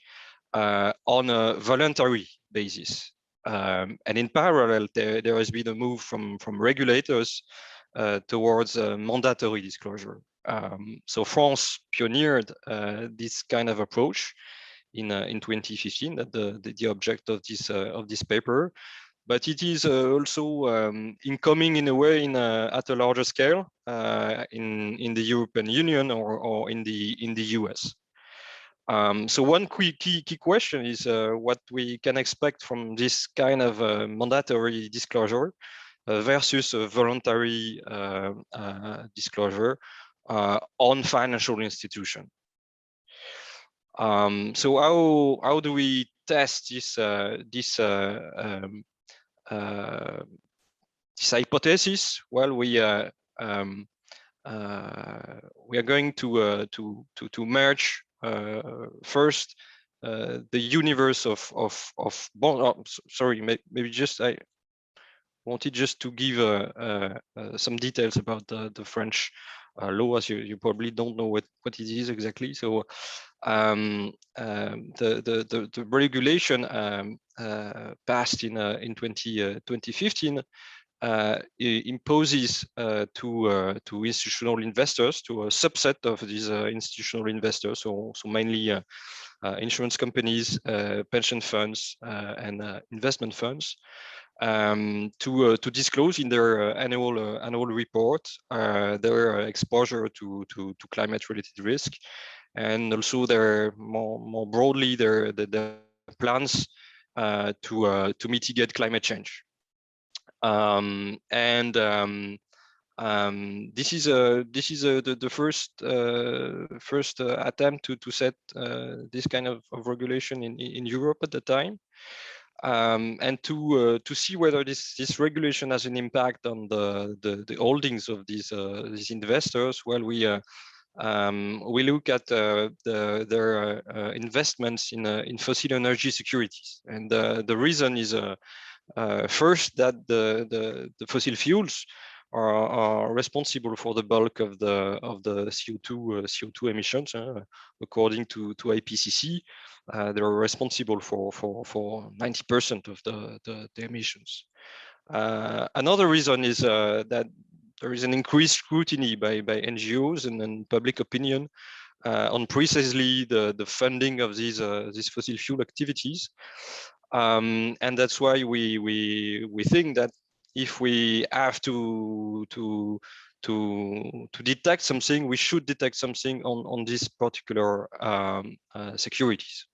Speaker 4: on a voluntary basis. And in parallel, there has been a move from regulators towards mandatory disclosure. So France pioneered this kind of approach in 2015. That the object of this paper. But it is also incoming in a way at a larger scale in the European Union or in the US. So one key question is what we can expect from this kind of mandatory disclosure versus a voluntary disclosure on financial institution. So how do we test this hypothesis? Well, we are going to merge first the universe of bond. Sorry, maybe just I wanted just to give some details about the French law, as you probably don't know what it is exactly. So the regulation passed in 2015 imposes to institutional investors, to a subset of these institutional investors, so mainly insurance companies, pension funds, and investment funds, to disclose in their annual report their exposure to climate-related risk, and also their more broadly their plans to mitigate climate change. This is the first attempt to set this kind of regulation in Europe at the time, and to see whether this regulation has an impact on the holdings of these investors. Well, we look at their investments in fossil energy securities, and the reason is first that the fossil fuels are responsible for the bulk of the CO2 emissions, according to IPCC. They are responsible for 90% of the emissions. Another reason is that there is an increased scrutiny by NGOs and public opinion on precisely the funding of these fossil fuel activities, and that's why we think that if we have to detect something, we should detect something on these particular securities.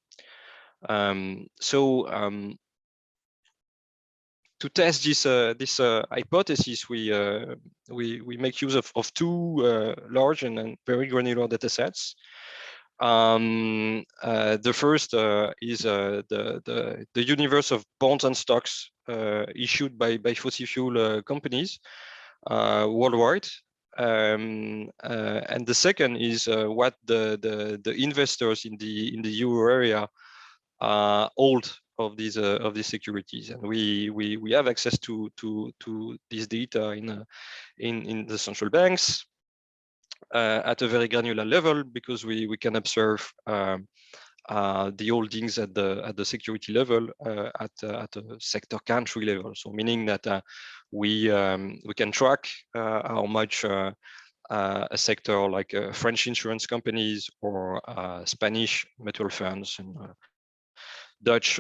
Speaker 4: To test this hypothesis, we make use of two large and very granular data sets. The first is the universe of bonds and stocks issued by fossil fuel companies worldwide, and the second is what the investors in the euro area hold of these securities, and we have access to this data in the central banks at a very granular level, because we can observe the holdings at the security level at a sector country level. So meaning that we can track how much a sector like French insurance companies or Spanish mutual funds and Dutch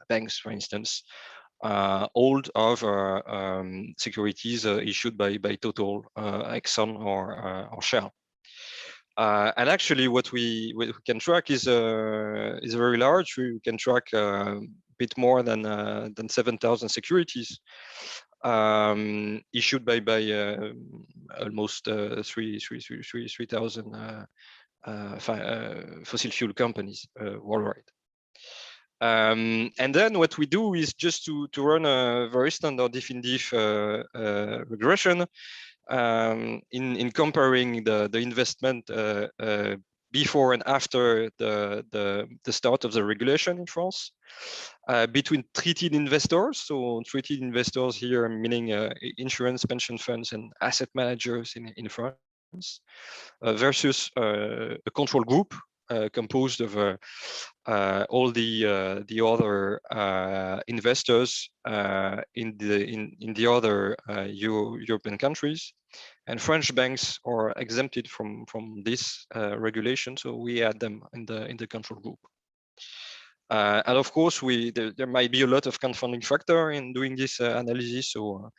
Speaker 4: banks, for instance, hold of securities issued by Total, Exxon, or Shell. And actually, what we can track is very large. We can track a bit more than 7,000 securities issued by almost 3,000 fossil fuel companies worldwide. And then what we do is just to run a very standard if-in-diff regression in comparing the investment before and after the start of the regulation in France between treated investors. So treated investors here meaning insurance, pension funds, and asset managers in France versus a control group composed of all the other investors in the other European countries, and French banks are exempted from this regulation, so we add them in the control group. And of course, there might be a lot of confounding factor in doing this analysis, so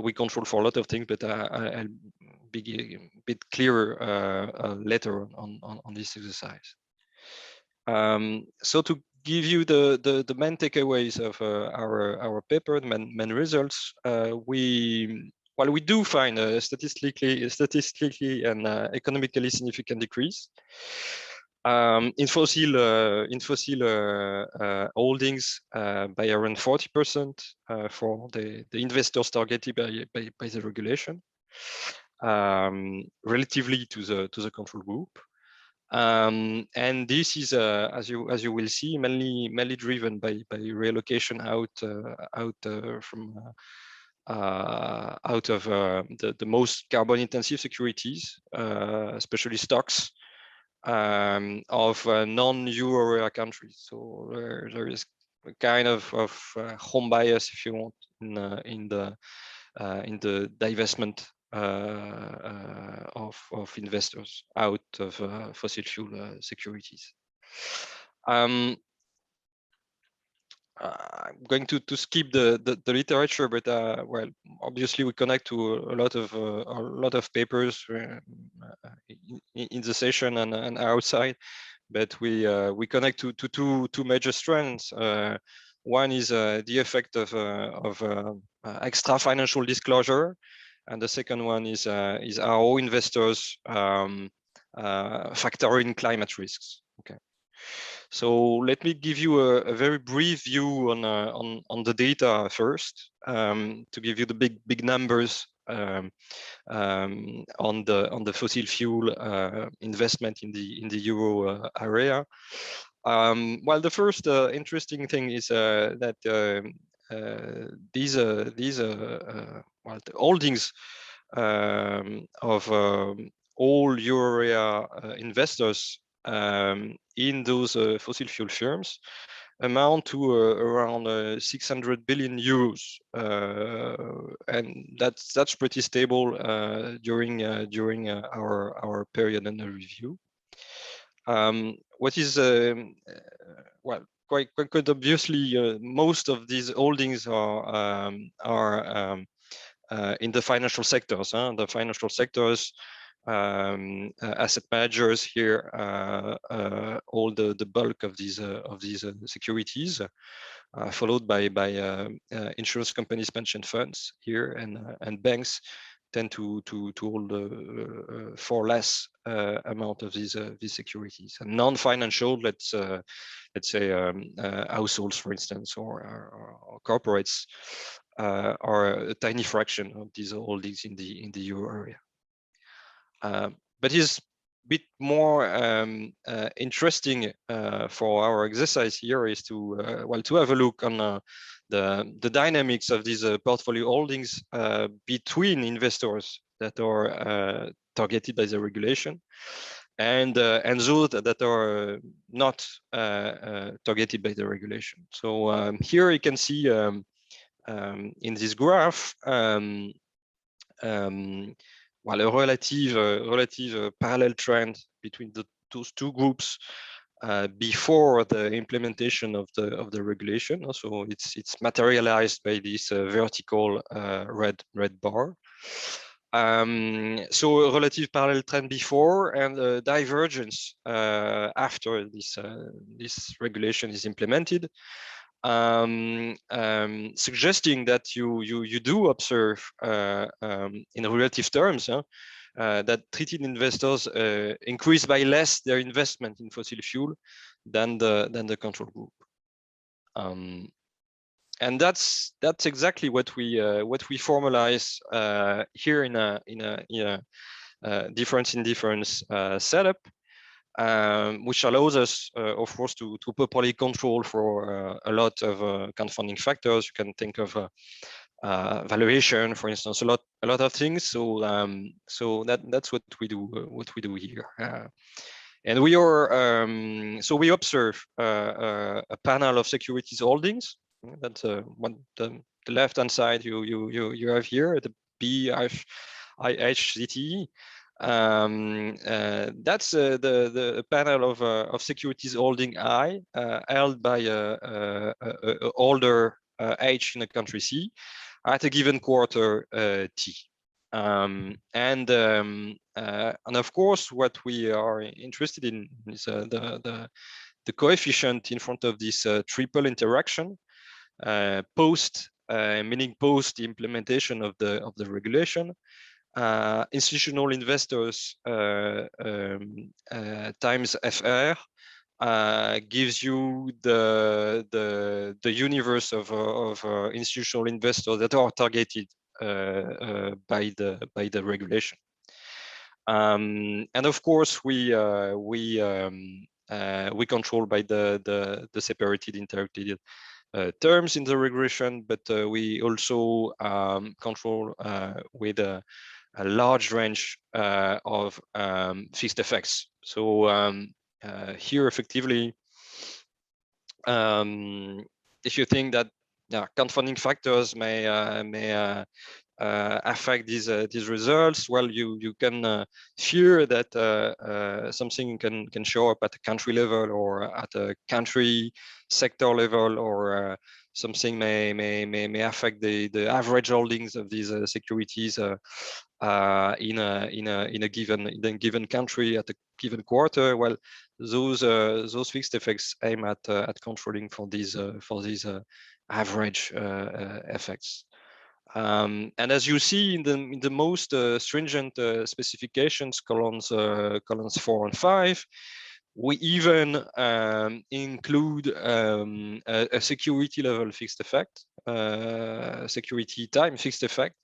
Speaker 4: we control for a lot of things, but I'll be a bit clearer later on this exercise. So to give you the main takeaways of our paper, the main results, we do find a statistically and economically significant decrease in fossil holdings by around 40% for the investors targeted by the regulation, relatively to the control group. And this is, as you will see, mainly driven by relocation out of the most carbon intensive securities, especially stocks of non-euro area countries. So there is a kind of home bias, if you want, in the divestment of investors out of fossil fuel securities. I'm going to skip the literature, but well, obviously we connect to a lot of papers in the session and outside, but we connect to two major strands. One is the effect of extra financial disclosure, and the second one is how investors factor in climate risks. Okay. So let me give you a very brief view on the data first, to give you the big numbers on the fossil fuel investment in the euro area. Well, the first interesting thing is that these well, the holdings of all euro area investors in those fossil fuel firms amount to around 600 billion euros, and that's pretty stable during our period under review. What is well, quite obviously, most of these holdings are in the financial sectors. The financial sectors, asset managers here hold the bulk of these securities, followed by insurance companies, pension funds here, and banks tend to hold far less amount of these securities. And non-financial, let's say households, for instance, or corporates, are a tiny fraction of these holdings in the euro area. But is a bit more interesting for our exercise here is to well, to have a look on the dynamics of these portfolio holdings between investors that are targeted by the regulation and those that are not targeted by the regulation. So here you can see in this graph well, a relative parallel trend between those two groups before the implementation of the regulation. So it's materialized by this vertical red bar. So a relative parallel trend before and a divergence after this regulation is implemented, suggesting that you do observe in relative terms that treated investors increase by less their investment in fossil fuel than the control group. And that's exactly what we formalize here in a difference in difference setup, which allows us, of course, to properly control for a lot of confounding factors. You can think of valuation, for instance, a lot of things. So that's what we do here. And we are so we observe a panel of securities holdings. That's the left-hand side you have here, the BIHZT. That's the panel of securities holding I held by a holder H in a country C at a given quarter T. And of course, what we are interested in is the coefficient in front of this triple interaction. Meaning post the implementation of the regulation, institutional investors times FR gives you the universe of institutional investors that are targeted by the regulation. And of course, we control by the separated interacted terms in the regression, but we also control with a large range of fixed effects. So here, effectively, if you think that confounding factors may affect these results, well, you can fear that something can show up at a country level or at a country sector level, or something may affect the average holdings of these securities in a given country at a given quarter. Well, those fixed effects aim at controlling for these average effects. And as you see in the most stringent specifications, columns 4 and 5, we even include a security level fixed effect, security time fixed effect.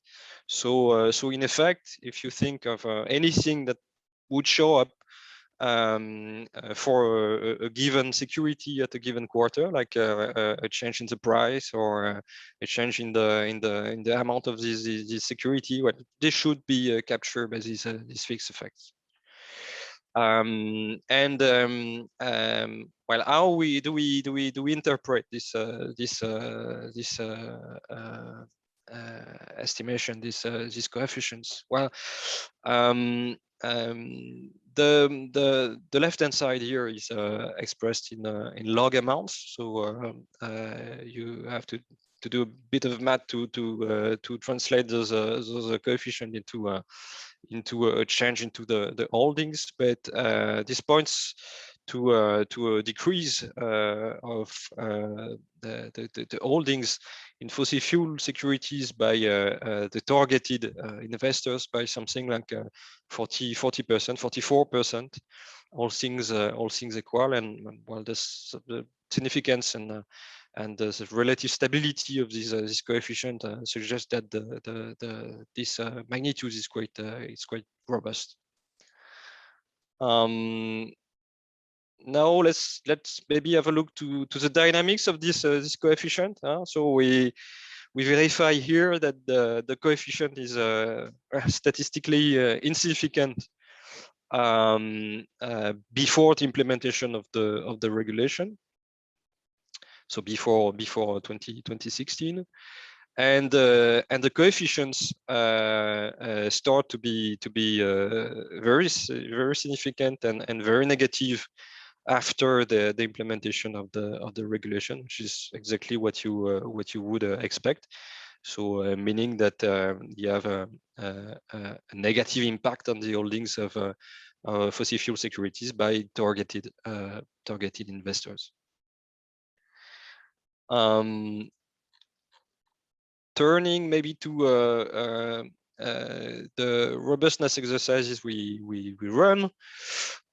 Speaker 4: So in effect, if you think of anything that would show up for a given security at a given quarter, like a change in the price or a change in the amount of this security, well, this should be captured by these fixed effects. Well, how do we interpret this estimation, these coefficients? Well, the left-hand side here is expressed in log amounts. So you have to do a bit of math to translate those coefficients into a change into the holdings. But this points to a decrease of the holdings in fossil fuel securities by the targeted investors by something like 40%, 44%, all things equal. And well, the significance and the relative stability of this coefficient suggests that this magnitude is quite robust. Now let's maybe have a look to the dynamics of this coefficient. So we verify here that the coefficient is statistically insignificant before the implementation of the regulation. So before 2016, and the coefficients start to be very significant and very negative after the implementation of the regulation, which is exactly what you would expect. So meaning that you have a negative impact on the holdings of fossil fuel securities by targeted investors. Turning maybe to the robustness exercises we run.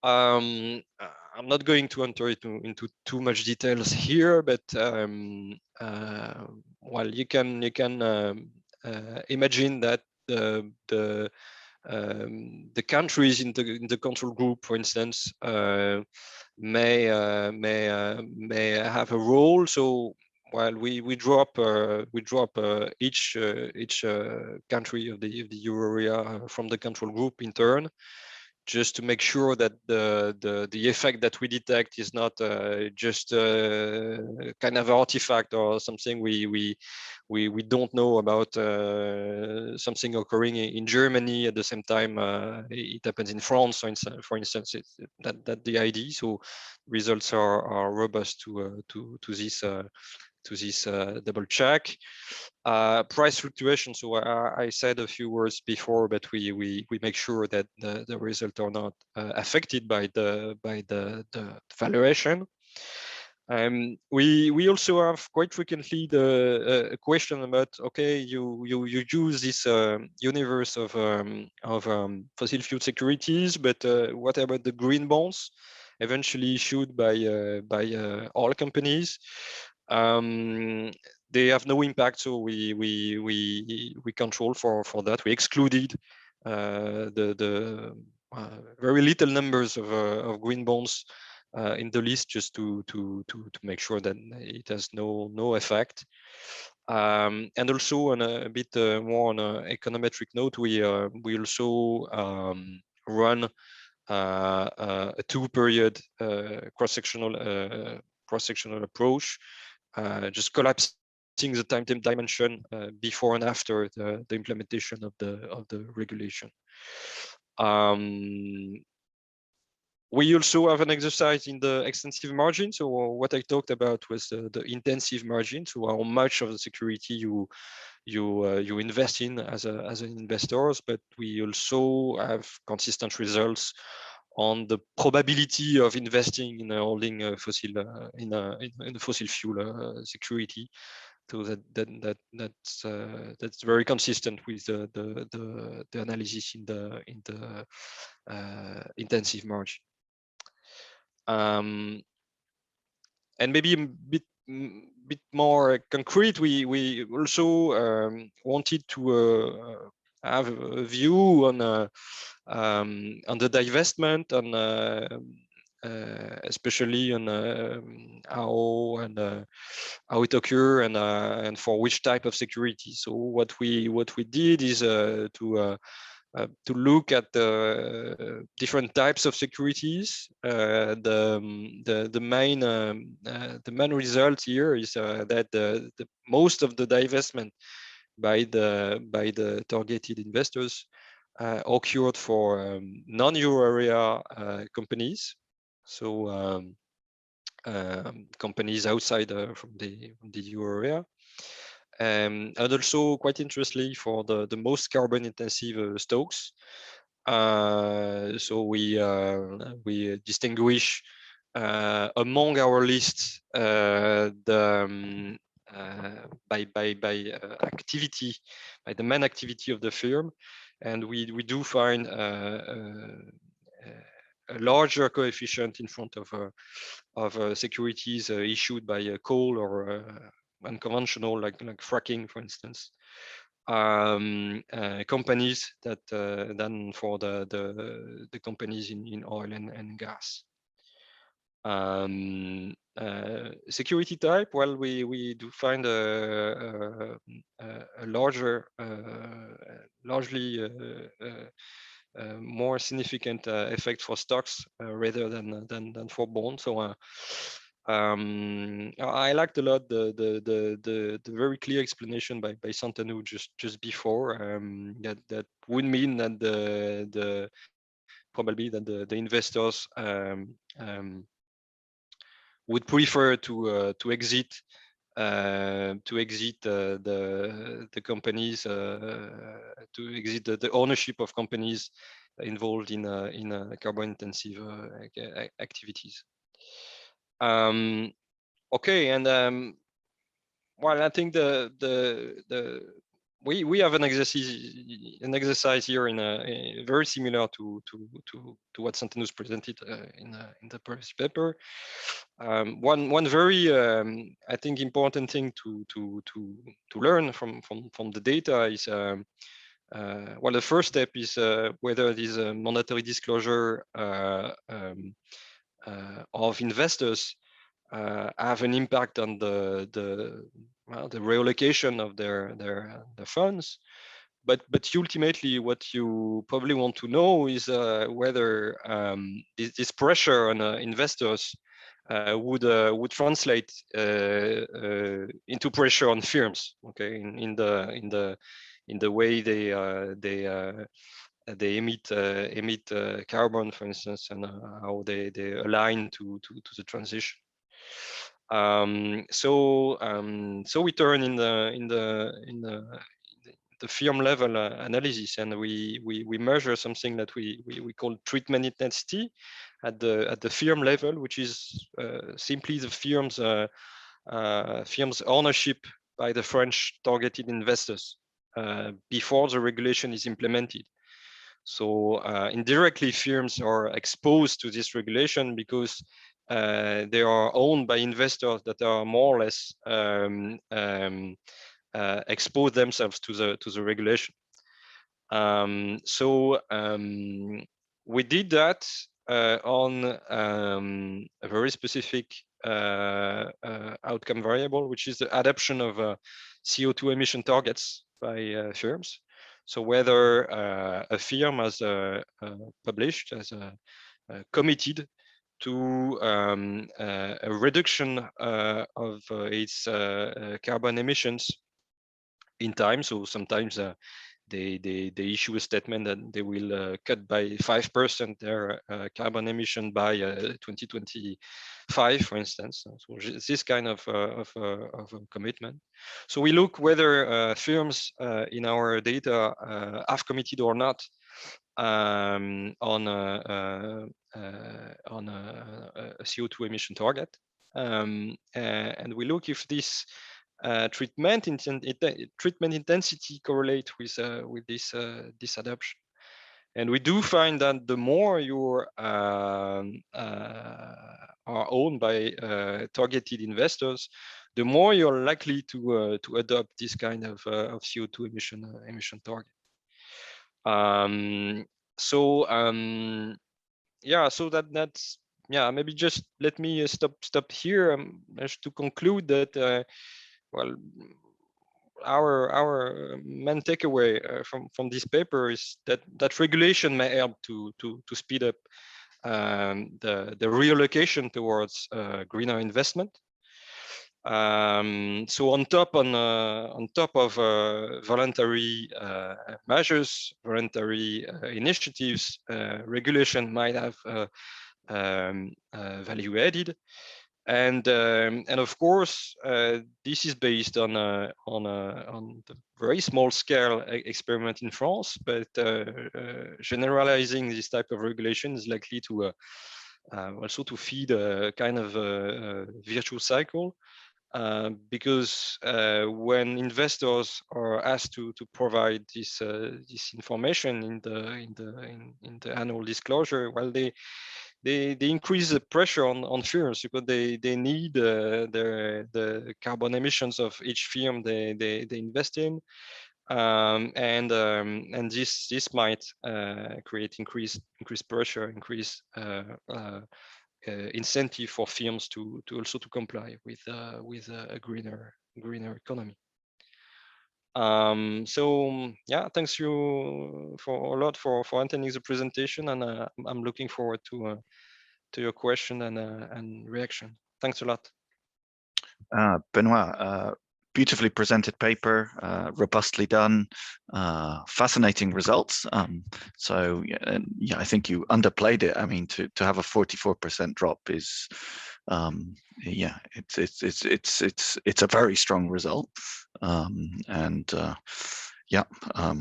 Speaker 4: I'm not going to enter into too much details here, but well, you can imagine that the countries in the control group, for instance, may have a role. So while we drop each country of the euro area from the control group in turn, just to make sure that the effect that we detect is not just kind of artifact or something we don't know about, something occurring in Germany at the same time it happens in France, for instance. That the idea. So results are robust to this double check. Price fluctuation. So I said a few words before, but we make sure that the results are not affected by the valuation. We also have quite frequently the question about, okay, you use this universe of fossil fuel securities, but what about the green bonds eventually issued by oil companies? They have no impact, so we control for that. We excluded the very little numbers of green bonds in the list, just to make sure that it has no effect. And also on a bit more on an econometric note, we also run a 2-period cross-sectional approach, just collapsing the time dimension before and after the implementation of the regulation. We also have an exercise in the extensive margin. So what I talked about was the intensive margin. So how much of the security you invest in as an investors, but we also have consistent results on the probability of investing in a holding fossil in a fossil fuel security. So that's very consistent with the analysis in the intensive margin. And maybe a bit more concrete, we also wanted to have a view on the divestment, especially on how it occur and for which type of security. So what we did is to look at the different types of securities. The main result here is that the most of the divestment by the targeted investors occurred for non-euro area companies. So companies outside from the euro area. And also quite interestingly for the most carbon intensive stocks. So we distinguish among our list by activity, by the main activity of the firm, and we do find a larger coefficient in front of securities issued by coal or unconventional, like fracking, for instance, companies than for the companies in oil and gas. Security type, well, we do find a larger, largely more significant effect for stocks rather than for bonds. So I liked a lot the very clear explanation by Santanu just before, that would mean that probably that the investors would prefer to exit to exit the companies, to exit the ownership of companies involved in carbon-intensive activities. Okay, and well, I think we have an exercise here in very similar to what Santanu's presented in the previous paper. One very I think important thing to learn from the data is well, the first step is whether this mandatory disclosure of investors have an impact on the reallocation of their funds. But ultimately, what you probably want to know is whether this pressure on investors would translate into pressure on firms. Okay, in the way they emit carbon, for instance, and how they align to the transition. So we turn in the firm level analysis, and we measure something that we call treatment intensity at the firm level, which is simply the firm's ownership by the French targeted investors before the regulation is implemented. So indirectly, firms are exposed to this regulation because they are owned by investors that are more or less expose themselves to the regulation. We did that on a very specific outcome variable, which is the adoption of CO2 emission targets by firms. So whether a firm has published, as committed to a reduction of its carbon emissions in time. So sometimes they issue a statement that they will cut by 5% their carbon emission by 2025, for instance. So this kind of commitment. So we look whether firms in our data have committed or not on a CO2 emission target, and we look if this treatment intensity correlate with this adoption. And we do find that the more you are owned by targeted investors, the more you're likely to adopt this kind of CO2 emission target. Yeah, so that's maybe just let me stop here just to conclude that well, our main takeaway from this paper is that regulation may help to speed up the reallocation towards greener investment. So on top of voluntary measures, voluntary initiatives, regulation might have value added, and of course this is based on the very small scale experiment in France, but generalizing this type of regulation is likely to also to feed a kind of virtuous cycle. Because when investors are asked to provide this information in the annual disclosure, well, they increase the pressure on firms because they need the carbon emissions of each firm they invest in, and this might create increased pressure, increase incentive for firms to also to comply with a greener economy. So yeah, thanks you for a lot for attending the presentation, and I'm looking forward to your question and reaction. Thanks a lot.
Speaker 1: Benoit, beautifully presented paper, robustly done, fascinating results. So yeah, I think you underplayed it. I mean, to have a 44% drop is yeah, it's a very strong result, and yeah, I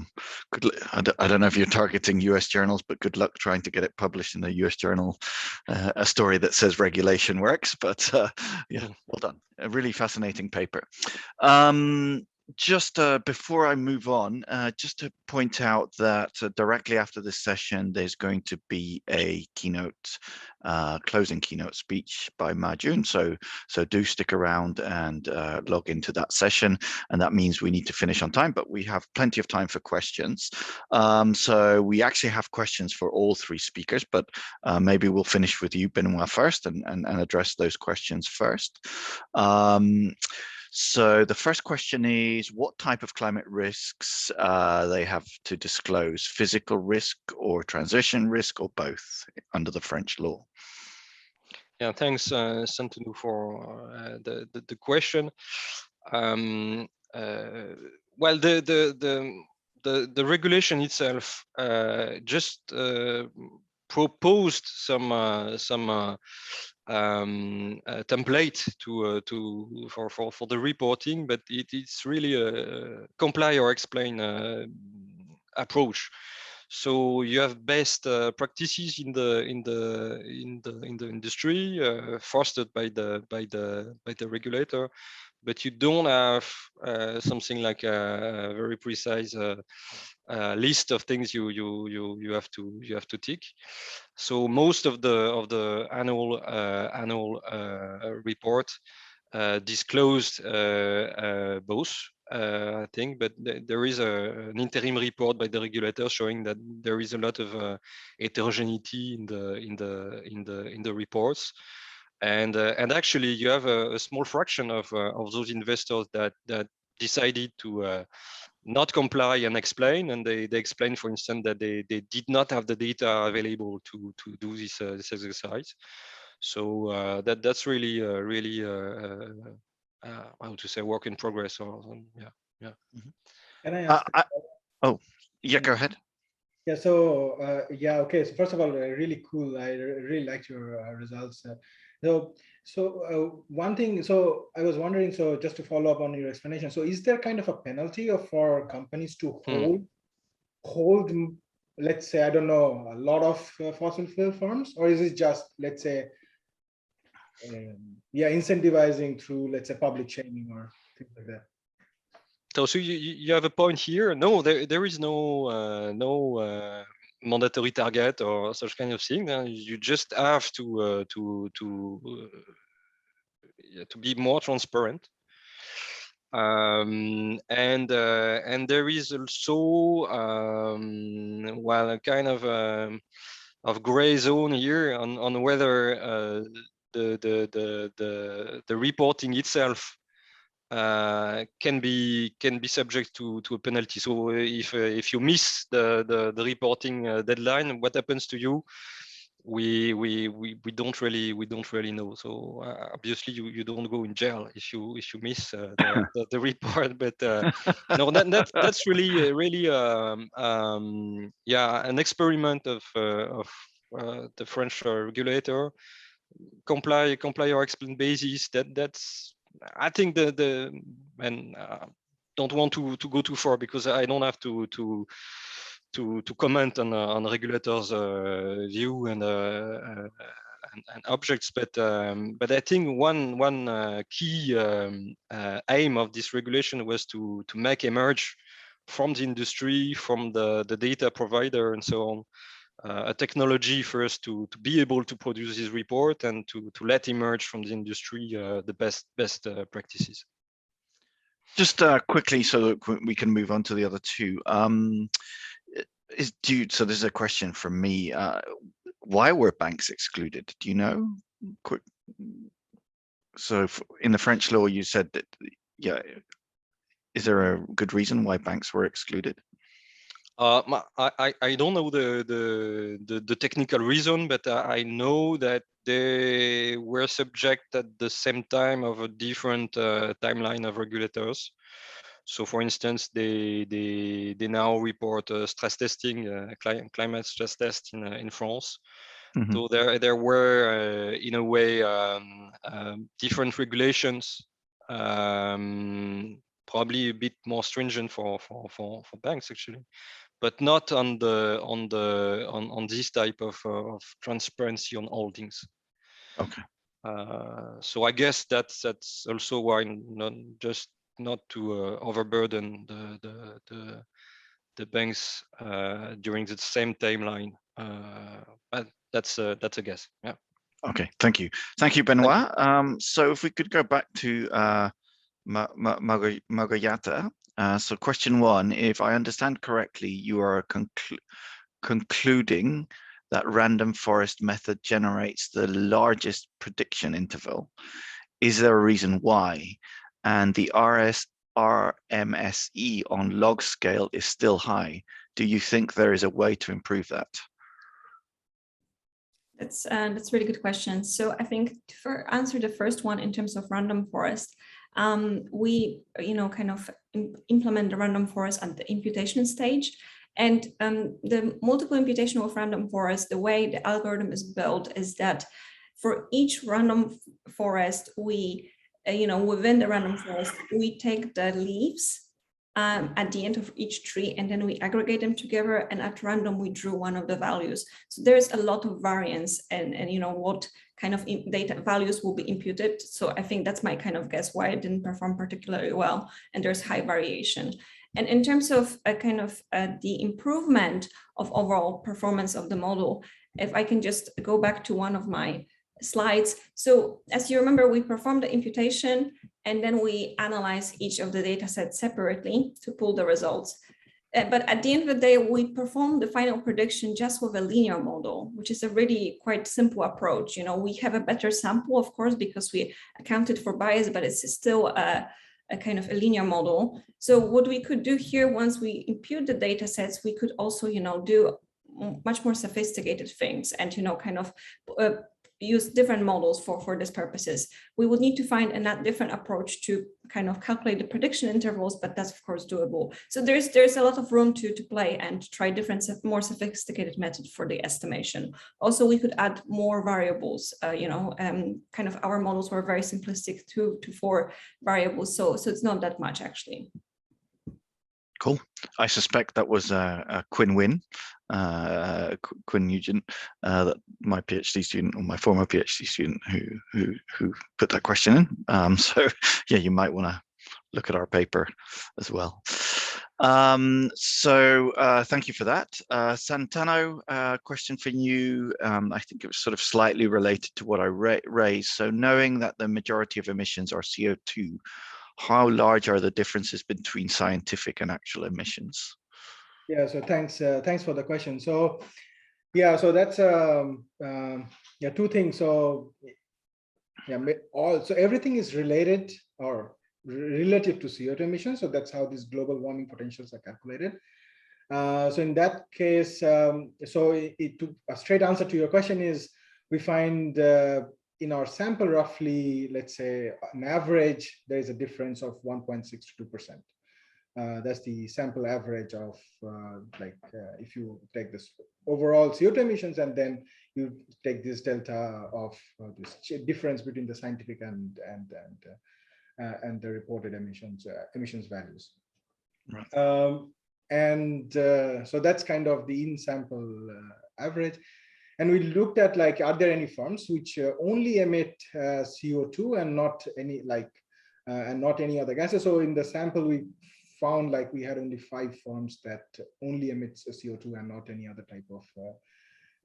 Speaker 1: don't know if you're targeting US journals, but good luck trying to get it published in a US journal, a story that says regulation works. But yeah, well done. A really fascinating paper. Just before I move on, just to point out that directly after this session, there's going to be a keynote, closing keynote speech by Majun. So do stick around and log into that session. And that means we need to finish on time, but we have plenty of time for questions. So we actually have questions for all three speakers, but maybe we'll finish with you, Benoit, first and address those questions first. So the first question is, what type of climate risks they have to disclose, physical risk or transition risk or both under the French law?
Speaker 4: Yeah, thanks, Santanu, for the question. Well, the regulation itself just proposed some template for the reporting, but it's really a comply or explain approach. So you have best practices in the industry, fostered by the regulator, but you don't have something like a very precise list of things you have to tick. So most of the annual report disclosed both. I think, but there is an interim report by the regulator showing that there is a lot of heterogeneity in the reports, and actually you have a small fraction of those investors that decided to not comply and explain, and they explain, for instance, that they did not have the data available to do this exercise. So that's really how to say, work in progress, or yeah.
Speaker 1: Mm-hmm.
Speaker 3: Can I ask?
Speaker 1: Oh, yeah, go ahead.
Speaker 3: Yeah, so yeah, okay. So first of all, really cool. I really liked your results. So one thing. So I was wondering. So just to follow up on your explanation. So is there kind of a penalty for companies to hold, let's say, I don't know, a lot of fossil fuel firms, or is it just, let's say, yeah, incentivizing through, let's say, public shaming or things like that?
Speaker 4: So you have a point here. No, there is no mandatory target or such kind of thing. You just have to be more transparent. And there is also well, a kind of gray zone here on whether the reporting itself can be subject to a penalty. So if you miss the reporting deadline, what happens to you? We don't really know. So obviously you don't go in jail if you miss the report. But no, that's really yeah, an experiment of the French regulator. Comply or explain basis. That's, I think, and don't want to go too far, because I don't have to comment on regulators' view and objects, but I think one key aim of this regulation was to make emerge from the industry, from the data provider, and so on, a technology for us to be able to produce this report and to let emerge from the industry the best practices.
Speaker 1: Just quickly, so that we can move on to the other two. So this is a question from me. Why were banks excluded? Do you know? Quick. So in the French law, you said that, yeah. Is there a good reason why banks were excluded?
Speaker 4: I don't know the technical reason, but I know that they were subject at the same time of a different timeline of regulators. So, for instance, they now report stress testing, climate stress test in France, So there were, in a way, different regulations, probably a bit more stringent for banks actually, but not on this type of transparency on holdings.
Speaker 1: Okay.
Speaker 4: So I guess that's also why not to overburden the banks during the same timeline. But that's a guess. Yeah.
Speaker 1: Okay. Thank you, Benoit. So if we could go back to Malgorzata. So question 1: if I understand correctly, you are concluding that random forest method generates the largest prediction interval. Is there a reason why? And the RMSE on log scale is still high. Do you think there is a way to improve that?
Speaker 2: That's a really good question. So I think to answer the first one in terms of random forest, we kind of implement the random forest at the imputation stage. And the multiple imputation of random forest, the way the algorithm is built is that for each random forest, we, within the random forest, we take the leaves at the end of each tree, and then we aggregate them together, and at random we drew one of the values. So there's a lot of variance and what kind of data values will be imputed. So I think that's my kind of guess why it didn't perform particularly well, and there's high variation. And in terms of the improvement of overall performance of the model, if I can just go back to one of my slides. So as you remember, we performed the imputation and then we analyze each of the data sets separately to pull the results. But at the end of the day, we perform the final prediction just with a linear model, which is a really quite simple approach. We have a better sample, of course, because we accounted for bias, but it's still a kind of a linear model. So what we could do here, once we impute the data sets, we could also, do much more sophisticated things and, kind of use different models for these purposes. We would need to find a different approach to kind of calculate the prediction intervals, but that's of course doable. So there's a lot of room to play and try different, more sophisticated methods for the estimation. Also, we could add more variables. Kind of our models were very simplistic, 2 to 4 variables, so it's not that much actually.
Speaker 1: Cool. I suspect that was a Quinn Win, Quinn Nugent, that my PhD student, or my former PhD student, who put that question in. So yeah, you might want to look at our paper as well. Thank you for that. Santanu, question for you. I think it was sort of slightly related to what I raised. So knowing that the majority of emissions are CO2, how large are the differences between scientific and actual emissions?
Speaker 3: Yeah, so thanks for the question. So yeah, so that's two things. So yeah, so everything is related or relative to CO2 emissions. So that's how these global warming potentials are calculated. So in that case, a straight answer to your question is we find in our sample, roughly, let's say, on average, there is a difference of 1.6 to 2%. That's the sample average of, if you take this overall CO2 emissions and then you take this delta of this difference between the scientific and the reported emissions values.
Speaker 1: Right.
Speaker 3: So that's kind of the in-sample average. And we looked at are there any firms which only emit CO2 and not any other gases? So in the sample we found we had only 5 firms that only emits CO2 and not any other type of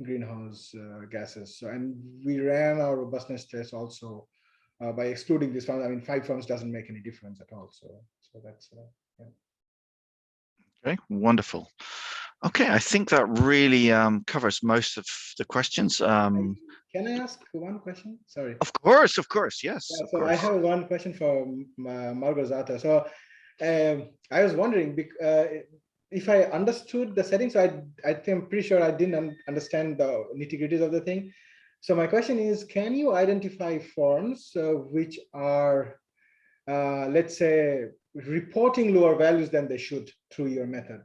Speaker 3: greenhouse gases. So, and we ran our robustness test also by excluding this firm. I mean, 5 firms doesn't make any difference at all. So that's yeah.
Speaker 1: Okay, wonderful. Okay, I think that really covers most of the questions.
Speaker 3: Can I ask one question? Sorry.
Speaker 1: Of course, yes.
Speaker 3: Yeah, so I have one question for Malgorzata. So I was wondering if I understood the settings. I'm pretty sure I didn't understand the nitty-gritties of the thing. So my question is, can you identify forms which are, let's say, reporting lower values than they should through your method?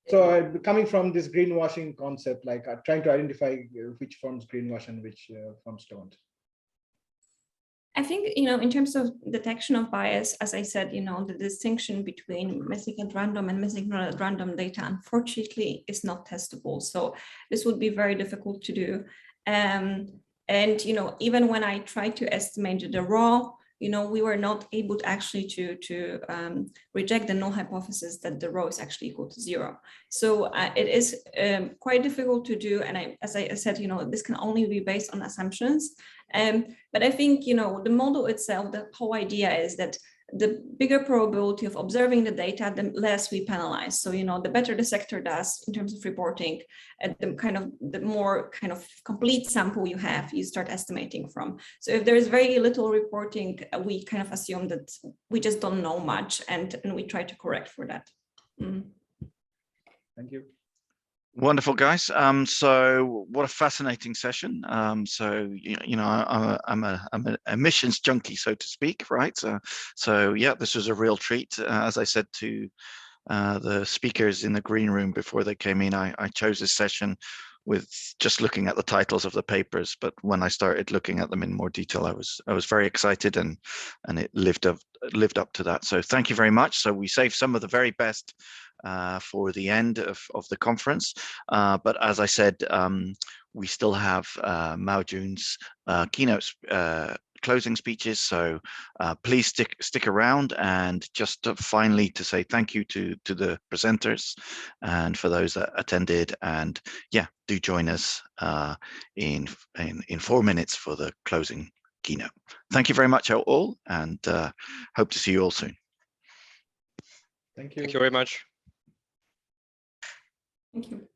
Speaker 3: So coming from this greenwashing concept, like trying to identify which firms greenwash and which firms don't.
Speaker 2: I think, in terms of detection of bias, as I said, the distinction between missing at random and missing not at random data, unfortunately, is not testable. So this would be very difficult to do. And, even when I tried to estimate the raw, we were not able to actually to reject the null hypothesis that the rho is actually equal to 0. So it is quite difficult to do. And as I said, this can only be based on assumptions. But I think, the model itself, the whole idea is that the bigger probability of observing the data, the less we penalize. So, the better the sector does in terms of reporting, the more complete sample you have, you start estimating from. So if there is very little reporting, we kind of assume that we just don't know much, and we try to correct for that.
Speaker 3: Thank you.
Speaker 1: Wonderful, guys. So what a fascinating session. So I'm an emissions junkie, so to speak, right? So yeah, this was a real treat. As I said to the speakers in the green room before they came in, I chose this session with just looking at the titles of the papers, but when I started looking at them in more detail, I was very excited, and it lived up to that. So thank you very much. So we saved some of the very best for the end of the conference, but as I said, we still have Mao Jun's keynote closing speeches, so please stick around. And just finally to say thank you to the presenters and for those that attended, and yeah, do join us in 4 minutes for the closing keynote. Thank you very much all, and hope to see you all soon.
Speaker 3: Thank you.
Speaker 4: Thank you very much.
Speaker 2: Thank you.